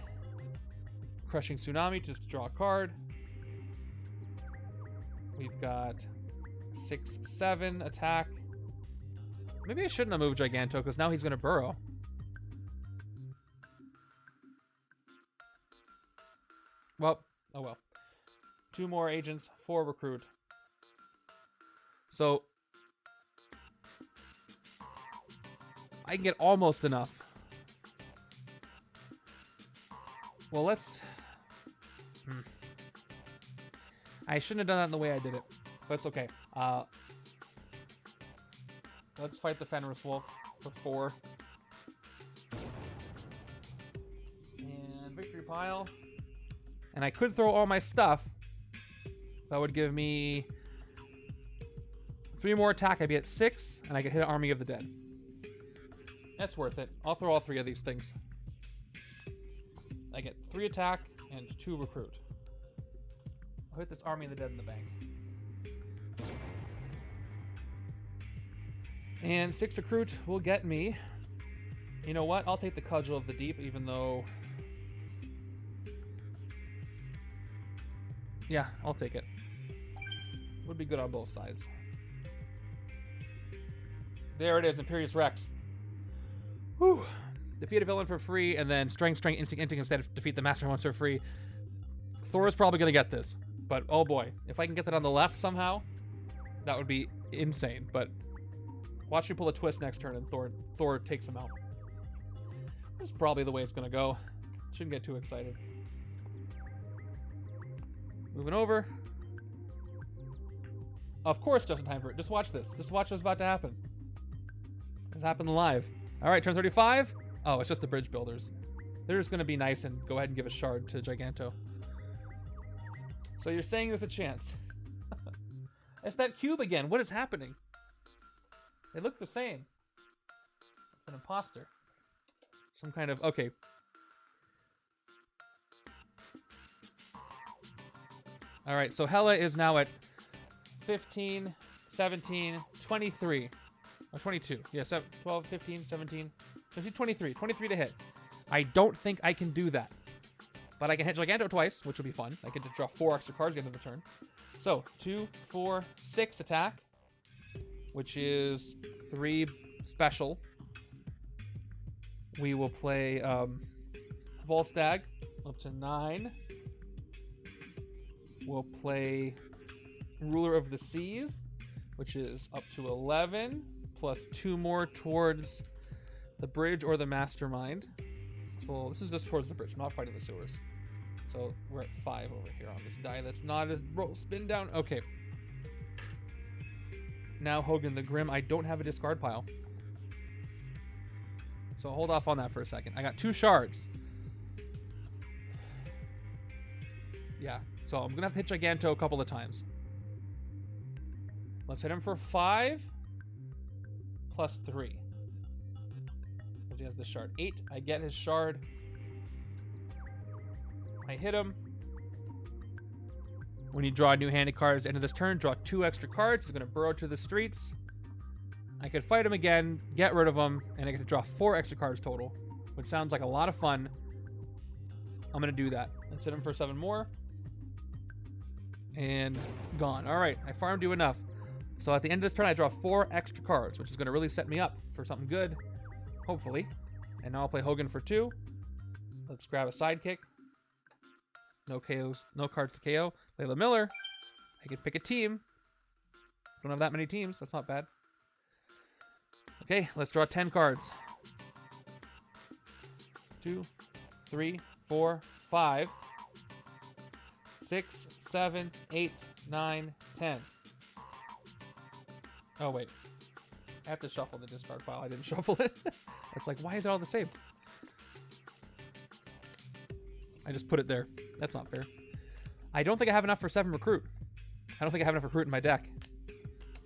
Crushing Tsunami, just draw a card. We've got 6, 7 attack. Maybe I shouldn't have moved Giganto, because now he's going to burrow. Well, oh well. 2 more agents, 4 recruit. So I can get almost enough. Well, let's... I shouldn't have done that in the way I did it, but it's okay. Let's fight the Fenris Wolf for 4. And victory pile. And I could throw all my stuff. That would give me 3 more attack. I'd be at 6, and I could hit an Army of the Dead. That's worth it. I'll throw all 3 of these things. I get 3 attack and 2 recruit. I'll hit this Army of the Dead in the bank. And 6 recruit will get me... You know what? I'll take the Cudgel of the Deep, even though... Yeah, I'll take it. Would be good on both sides. There it is, Imperious Rex. Whew. Defeat a villain for free, and then strength, instinct instead of defeat the Mastermind once for free. Thor's probably going to get this. But, oh boy. If I can get that on the left somehow, that would be insane. But watch me pull a twist next turn, and Thor takes him out. This is probably the way it's going to go. Shouldn't get too excited. Moving over. Of course, just in time for it. Just watch this. Just watch what's about to happen. This happened live. All right, turn 35. Oh, it's just the bridge builders. They're just going to be nice and go ahead and give a shard to Giganto. So you're saying there's a chance. It's that cube again. What is happening? They look the same. It's an imposter. Some kind of... Okay. All right, so Hela is now at 15, 17, 23. Or 22. Yeah, 12, 15, 17, 23. 23 to hit. I don't think I can do that. But I can hit Giganto twice, which will be fun. I get to draw 4 extra cards at the end of the turn. So, 2, 4, 6 attack. Which is 3 special. We will play Volstagg up to 9. We'll play Ruler of the Seas, which is up to 11, plus 2 more towards the bridge or the Mastermind. So this is just towards the bridge. I'm not fighting the sewers. So we're at 5 over here on this die. That's not a spin down. Okay. Now Hogan the Grim. I don't have a discard pile. So hold off on that for a second. I got 2 shards. Yeah. So I'm going to have to hit Giganto a couple of times. Let's hit him for 5 plus 3. Because he has this shard. 8. I get his shard. I hit him. When you draw new handy cards end of this turn, draw 2 extra cards. He's going to burrow to the streets. I could fight him again, get rid of him, and I get to draw 4 extra cards total, which sounds like a lot of fun. I'm going to do that. Let's hit him for 7 more. And gone. All right, I farmed you enough. So at the end of this turn, I draw 4 extra cards, which is going to really set me up for something good, hopefully. And now I'll play Hogan for 2. Let's grab a sidekick. No KOs, no cards to KO. Layla Miller. I can pick a team. Don't have that many teams. That's not bad. Okay, let's draw 10 cards. 2, 3, 4, 5, 6, 7, 8, 9, 10. Oh, wait. I have to shuffle the discard pile. I didn't shuffle it. It's like, why is it all the same? I just put it there. That's not fair. I don't think I have enough for 7 recruit. I don't think I have enough recruit in my deck.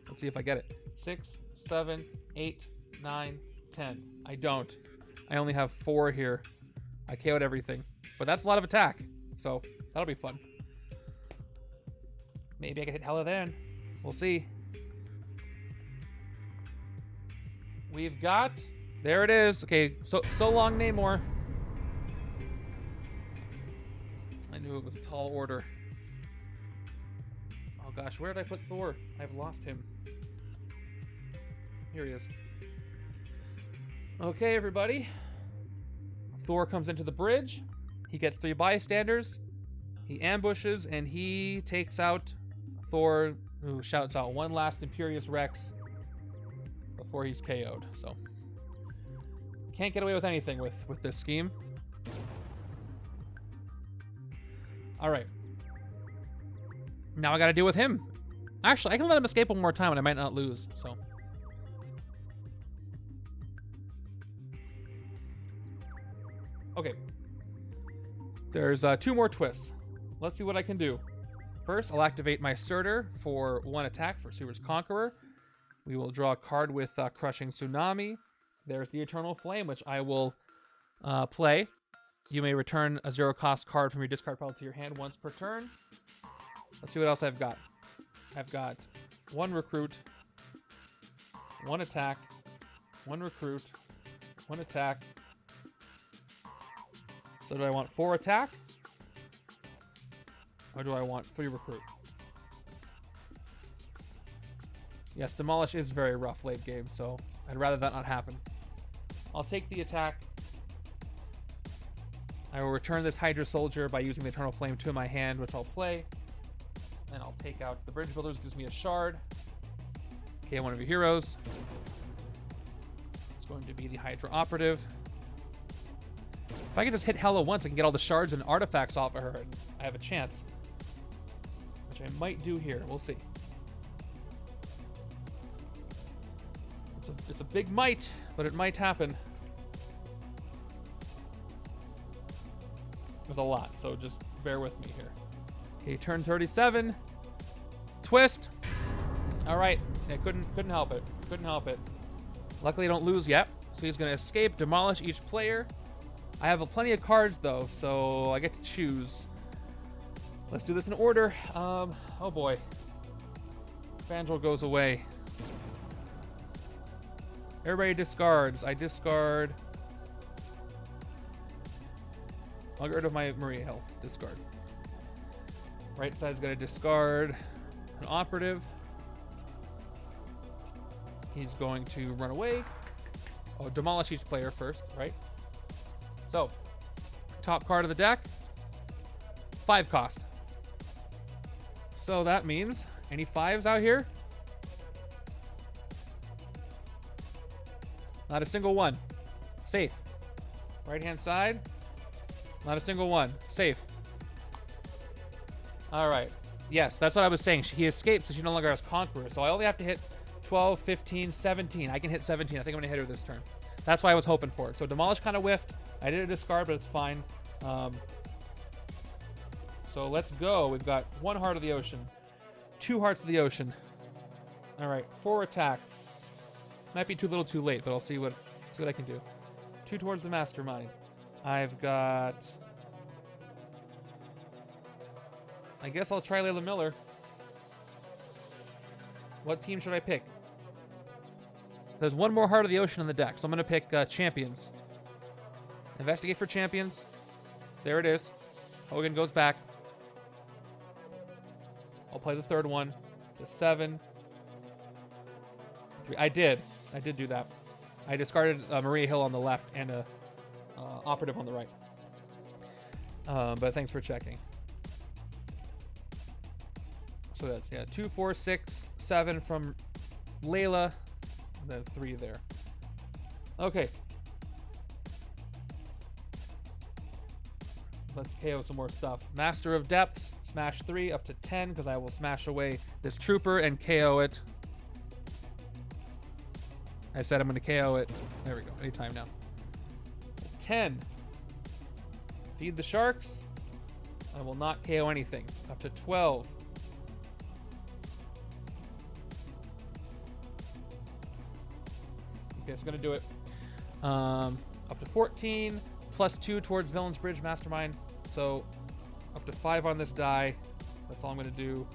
Let's see if I get it. 6, 7, 8, 9, 10. I don't. I only have 4 here. I KO'd everything. But that's a lot of attack. So that'll be fun. Maybe I can hit Hela then. We'll see. We've got... There it is. Okay, so long, Namor. I knew it was a tall order. Oh gosh, where did I put Thor? I've lost him. Here he is. Okay, everybody. Thor comes into the bridge. He gets 3 bystanders. He ambushes and he takes out Thor, who shouts out one last Imperious Rex before he's KO'd. So can't get away with anything with this scheme. All right. Now I got to deal with him. Actually, I can let him escape one more time and I might not lose. So okay. There's 2 more twists. Let's see what I can do. First, I'll activate my Surtur for 1 attack for Sewer's Conqueror. We will draw a card with Crushing Tsunami. There's the Eternal Flame, which I will play. You may return a 0-cost card from your discard pile to your hand once per turn. Let's see what else I've got. I've got 1 recruit, 1 attack, 1 recruit, 1 attack. So do I want 4 attack? Or do I want 3 recruit? Yes, Demolish is very rough late game, so I'd rather that not happen. I'll take the attack. I will return this Hydra Soldier by using the Eternal Flame to my hand, which I'll play. And I'll take out the Bridge Builders, gives me a shard. Okay, one of your heroes. It's going to be the Hydra Operative. If I can just hit Hela once, I can get all the shards and artifacts off of her, and I have a chance. Which I might do here. We'll see. It's a big might, but it might happen. There's a lot, so just bear with me here. Okay, turn 37. Twist. All right. Yeah, couldn't help it. Couldn't help it. Luckily, I don't lose yet. So he's going to escape, demolish each player. I have plenty of cards, though, so I get to choose. Let's do this in order. Oh, boy. Fandral goes away. Everybody discards. I discard. I'll get rid of my Maria Hill. Discard. Right side's going to discard an operative. He's going to run away. Oh, demolish each player first, right? So, top card of the deck, 5 cost. So that means, any 5s out here? Not a single one. Safe. Right-hand side, not a single one. Safe. All right. Yes, that's what I was saying. He escaped, so she no longer has Conqueror. So I only have to hit 12, 15, 17. I can hit 17. I think I'm going to hit her this turn. That's why I was hoping for it. So Demolish kind of whiffed. I did a discard, but it's fine. So let's go. We've got 1 Heart of the Ocean. 2 Hearts of the Ocean. All right. 4 attack. Might be too little too late, but I'll see what I can do. 2 towards the Mastermind. I've got... I guess I'll try Layla Miller. What team should I pick? There's 1 more Heart of the Ocean in the deck, so I'm going to pick Champions. Investigate for Champions. There it is. Hogan goes back. I'll play the 3rd one. The 7. 3. I did do that. I discarded Maria Hill on the left and a operative on the right. But thanks for checking. So that's 2, 4, 6, 7 from Layla, and then 3 there. Okay. Let's KO some more stuff. Master of Depths, smash 3 up to 10 because I will smash away this trooper and KO it. I said I'm going to KO it. There we go. Anytime now. 10. Feed the sharks. I will not KO anything. Up to 12. Okay, it's going to do it. Up to 14. Plus 2 towards Villain's Bridge Mastermind. So up to 5 on this die. That's all I'm going to do.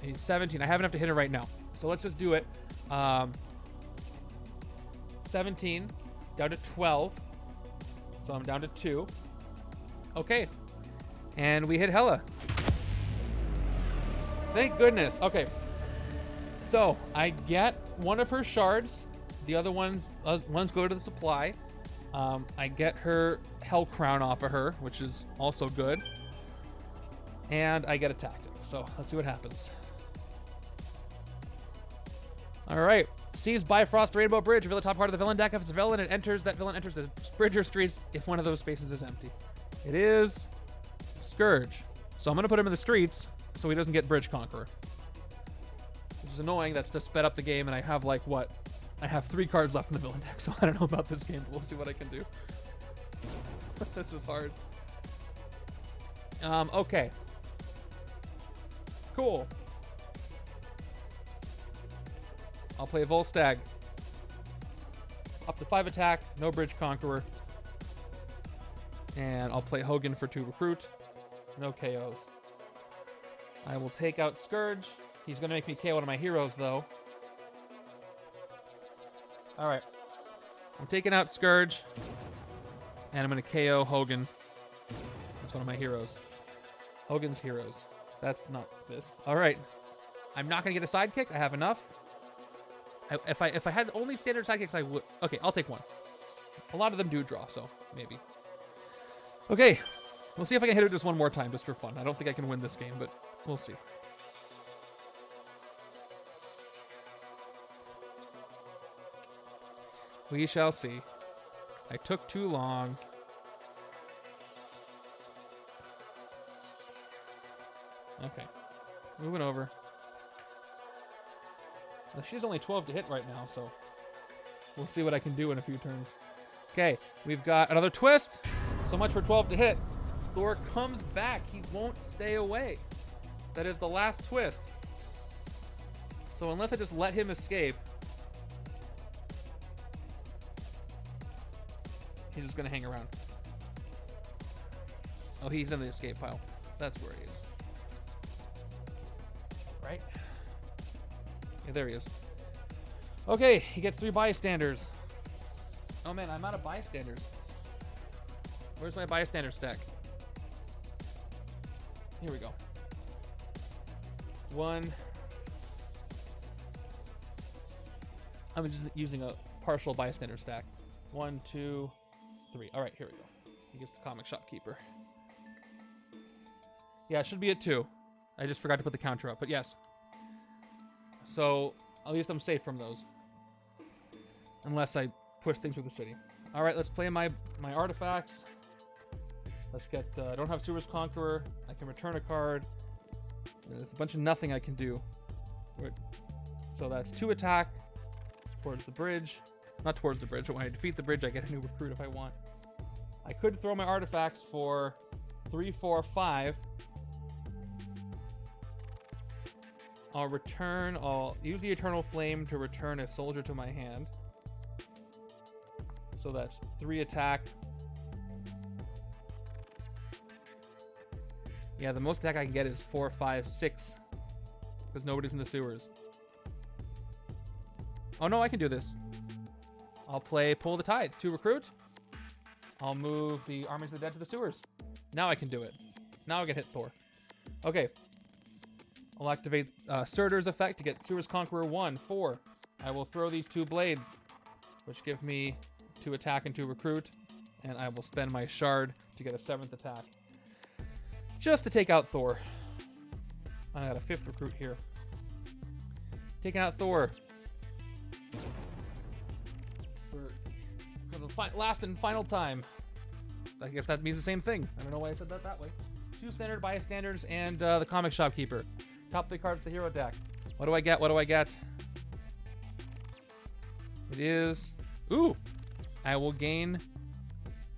I need 17. I have enough to hit it right now. So let's just do it. 17. Down to 12. So I'm down to 2. Okay. And we hit Hela. Thank goodness. Okay. So I get one of her shards. The other ones go to the supply. I get her Hell Crown off of her, which is also good. And I get a tactic. So let's see what happens. All right. Sees Bifrost Rainbow Bridge. Reveal the top part of the villain deck. If it's a villain, it enters. That villain enters the bridge or streets if one of those spaces is empty. It is Scourge. So I'm going to put him in the streets so he doesn't get Bridge Conqueror. Which is annoying. That's just sped up the game, and I have, like, what? I have 3 cards left in the villain deck, so I don't know about this game, but we'll see what I can do. This was hard. Okay. Cool. I'll play Volstagg. Up to 5 attack, no Bridge Conqueror. And I'll play Hogan for 2 recruit. No KOs. I will take out Scourge. He's going to make me KO one of my heroes, though. Alright. I'm taking out Scourge. And I'm going to KO Hogan. That's one of my heroes. Hogan's heroes. That's not this. Alright. I'm not going to get a sidekick. I have enough. If I had only standard sidekicks, I would... Okay, I'll take one. A lot of them do draw, so maybe. Okay. We'll see if I can hit it just one more time, just for fun. I don't think I can win this game, but we'll see. We shall see. I took too long. Okay. Moving over. Now, she's only 12 to hit right now, so we'll see what I can do in a few turns. Okay, we've got another twist. So much for 12 to hit. Thor comes back. He won't stay away. That is the last twist. So unless I just let him escape, he's just going to hang around. Oh, he's in the escape pile. That's where he is. Right? Yeah, there he is. Okay, he gets 3 bystanders. Oh man, I'm out of bystanders. Where's my bystander stack? Here we go. 1. I'm just using a partial bystander stack. 1, 2, 3. All right, here we go. He gets the comic shopkeeper. Yeah, it should be at 2. I just forgot to put the counter up, but yes. So at least I'm safe from those. Unless I push things through the city. All right, let's play my artifacts. Let's get, I don't have Sewer's Conqueror. I can return a card. There's a bunch of nothing I can do. So that's 2 attack towards the bridge. Not towards the bridge, but when I defeat the bridge, I get a new recruit if I want. I could throw my artifacts for 3, 4, 5. I'll use the Eternal Flame to return a soldier to my hand. So that's 3 attack. Yeah, the most attack I can get is 4, 5, 6. Because nobody's in the sewers. Oh no, I can do this. I'll play Pull the Tides, 2 recruit. I'll move the Armies of the Dead to the sewers. Now I can do it. Now I can hit Thor. Okay. I'll activate Surtur's effect to get Sewer's Conqueror 1, 4. I will throw these 2 blades, which give me 2 attack and 2 recruit. And I will spend my shard to get a 7th attack. Just to take out Thor. I got a 5th recruit here. Taking out Thor. For the last and final time. I guess that means the same thing. I don't know why I said that way. 2 standard bystanders and the comic shopkeeper. Top 3 cards of the hero deck. What do I get? What do I get? It is... Ooh! I will gain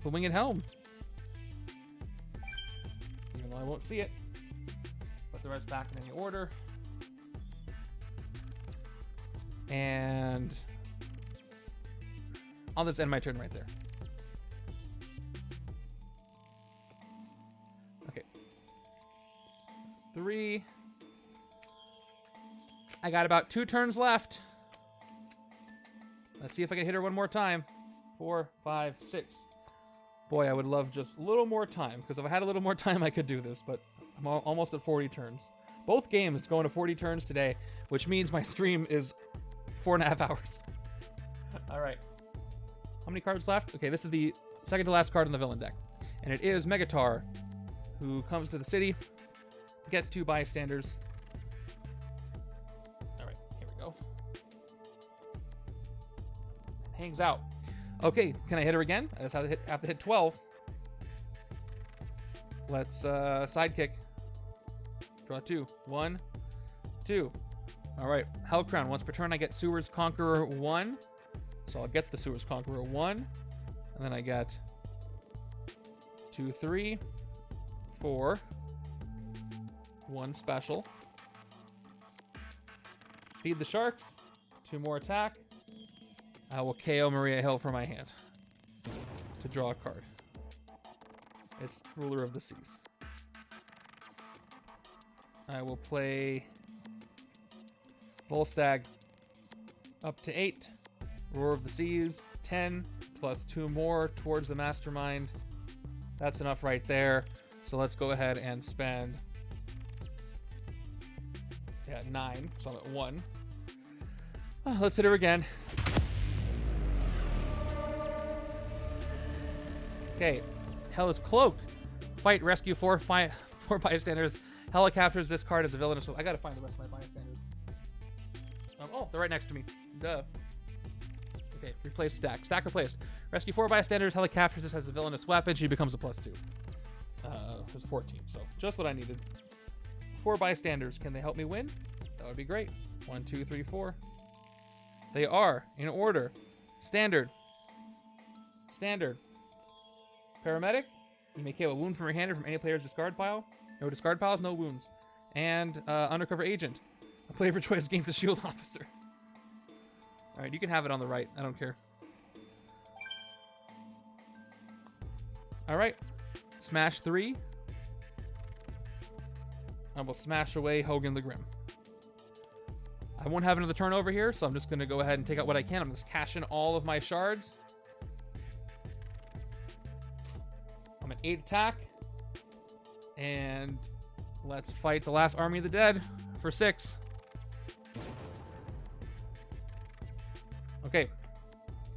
the Winged Helm. Even though I won't see it. Put the rest back in any order. And... I'll just end my turn right there. Okay. That's 3. I got about 2 turns left. Let's see if I can hit her one more time. 4, 5, 6. Boy, I would love just a little more time, because if I had a little more time, I could do this, but I'm almost at 40 turns. Both games going to 40 turns today, which means my stream is 4.5 hours. All right. How many cards left? Okay, this is the second to last card in the villain deck. And it is Megatar, who comes to the city, gets 2 bystanders. All right, here we go. Hangs out. Okay, can I hit her again? I just have to hit 12. Let's sidekick. Draw 2. 1, 2. All right, Hellcrown. Once per turn, I get Sewer's Conqueror 1. So I'll get the Sewer's Conqueror 1. And then I get 2, 3, 4. 1 special. Feed the Sharks. 2 more attack. I will KO Maria Hill from my hand to draw a card. It's Ruler of the Seas. I will play Volstagg up to 8. Roar of the Seas, 10, plus 2 more towards the Mastermind. That's enough right there. So let's go ahead and spend 9. So I'm at 1. Let's hit her again. Okay, Hela's Cloak. Fight, rescue 4 bystanders. Hela captures this card as a villain. So I gotta find the rest of my bystanders. Oh, they're right next to me. Duh. Okay, replace stack. Stack replaced. Rescue 4 bystanders. Hela captures this as a villainous weapon. She becomes a +2. It was 14, so just what I needed. 4 bystanders. Can they help me win? That would be great. 1, 2, 3, 4. They are in order. Standard. Standard. Paramedic. You may KO a wound from your hand or from any player's discard pile. No discard piles, no wounds. And Undercover Agent. A player for choice gains a shield officer. Alright, you can have it on the right. I don't care. Alright. Smash 3. I will smash away Hogan the Grim. I won't have another turn over here, so I'm just going to go ahead and take out what I can. I'm just cashing all of my shards. I'm at 8 attack. And let's fight the last Army of the Dead for 6. Okay.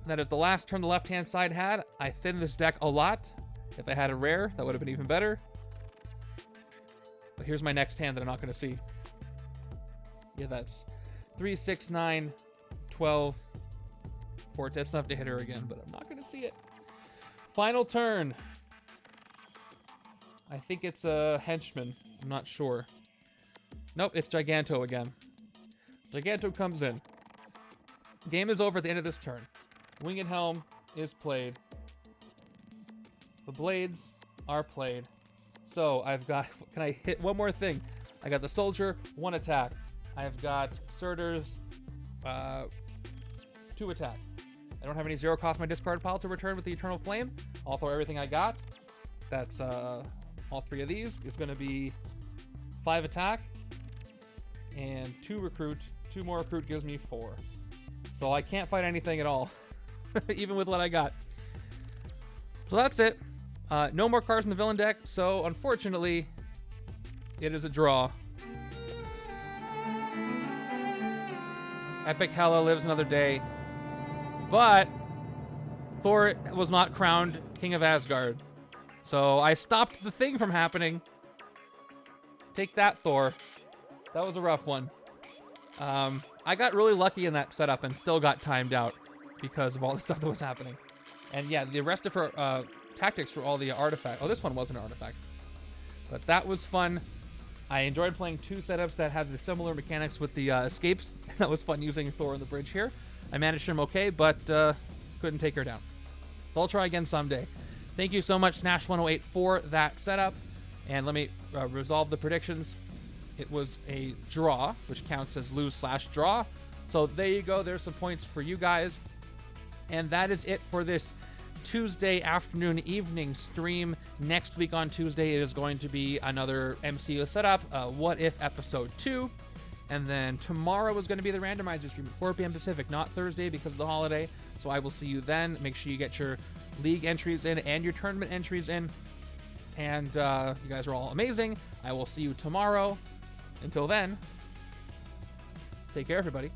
That is the last turn the left-hand side had. I thinned this deck a lot. If I had a rare, that would have been even better. But here's my next hand that I'm not going to see. Yeah, that's 3, 6, 9, 12, 14. That's enough to hit her again, but I'm not going to see it. Final turn. I think it's a Henchman. I'm not sure. Nope, it's Giganto again. Giganto comes in. Game is over at the end of this turn. Winged Helm is played. The blades are played. So I've got... Can I hit one more thing? I got the Soldier, 1 attack. I've got Surtur's 2 attack. I don't have any 0 cost my discard pile to return with the Eternal Flame. I'll throw everything I got. That's all 3 of these. Is going to be 5 attack and 2 recruit. 2 more recruit gives me 4. So I can't fight anything at all, even with what I got. So that's it. No more cards in the villain deck, so unfortunately, it is a draw. Epic Hela lives another day. But Thor was not crowned King of Asgard. So I stopped the thing from happening. Take that, Thor. That was a rough one. I got really lucky in that setup and still got timed out because of all the stuff that was happening. And yeah, the rest of her tactics for all the artifacts. Oh, this one wasn't an artifact. But that was fun. I enjoyed playing 2 setups that had the similar mechanics with the escapes. That was fun using Thor on the bridge here. I managed him okay, but couldn't take her down. So I'll try again someday. Thank you so much, Snash108, for that setup. And let me resolve the predictions. It was a draw, which counts as lose/draw. So there you go. There's some points for you guys. And that is it for this Tuesday afternoon evening stream. Next week on Tuesday, it is going to be another MCU setup, What If Episode 2. And then tomorrow is going to be the randomizer stream at 4 p.m. Pacific, not Thursday because of the holiday. So I will see you then. Make sure you get your league entries in and your tournament entries in. And you guys are all amazing. I will see you tomorrow. Until then, take care, everybody.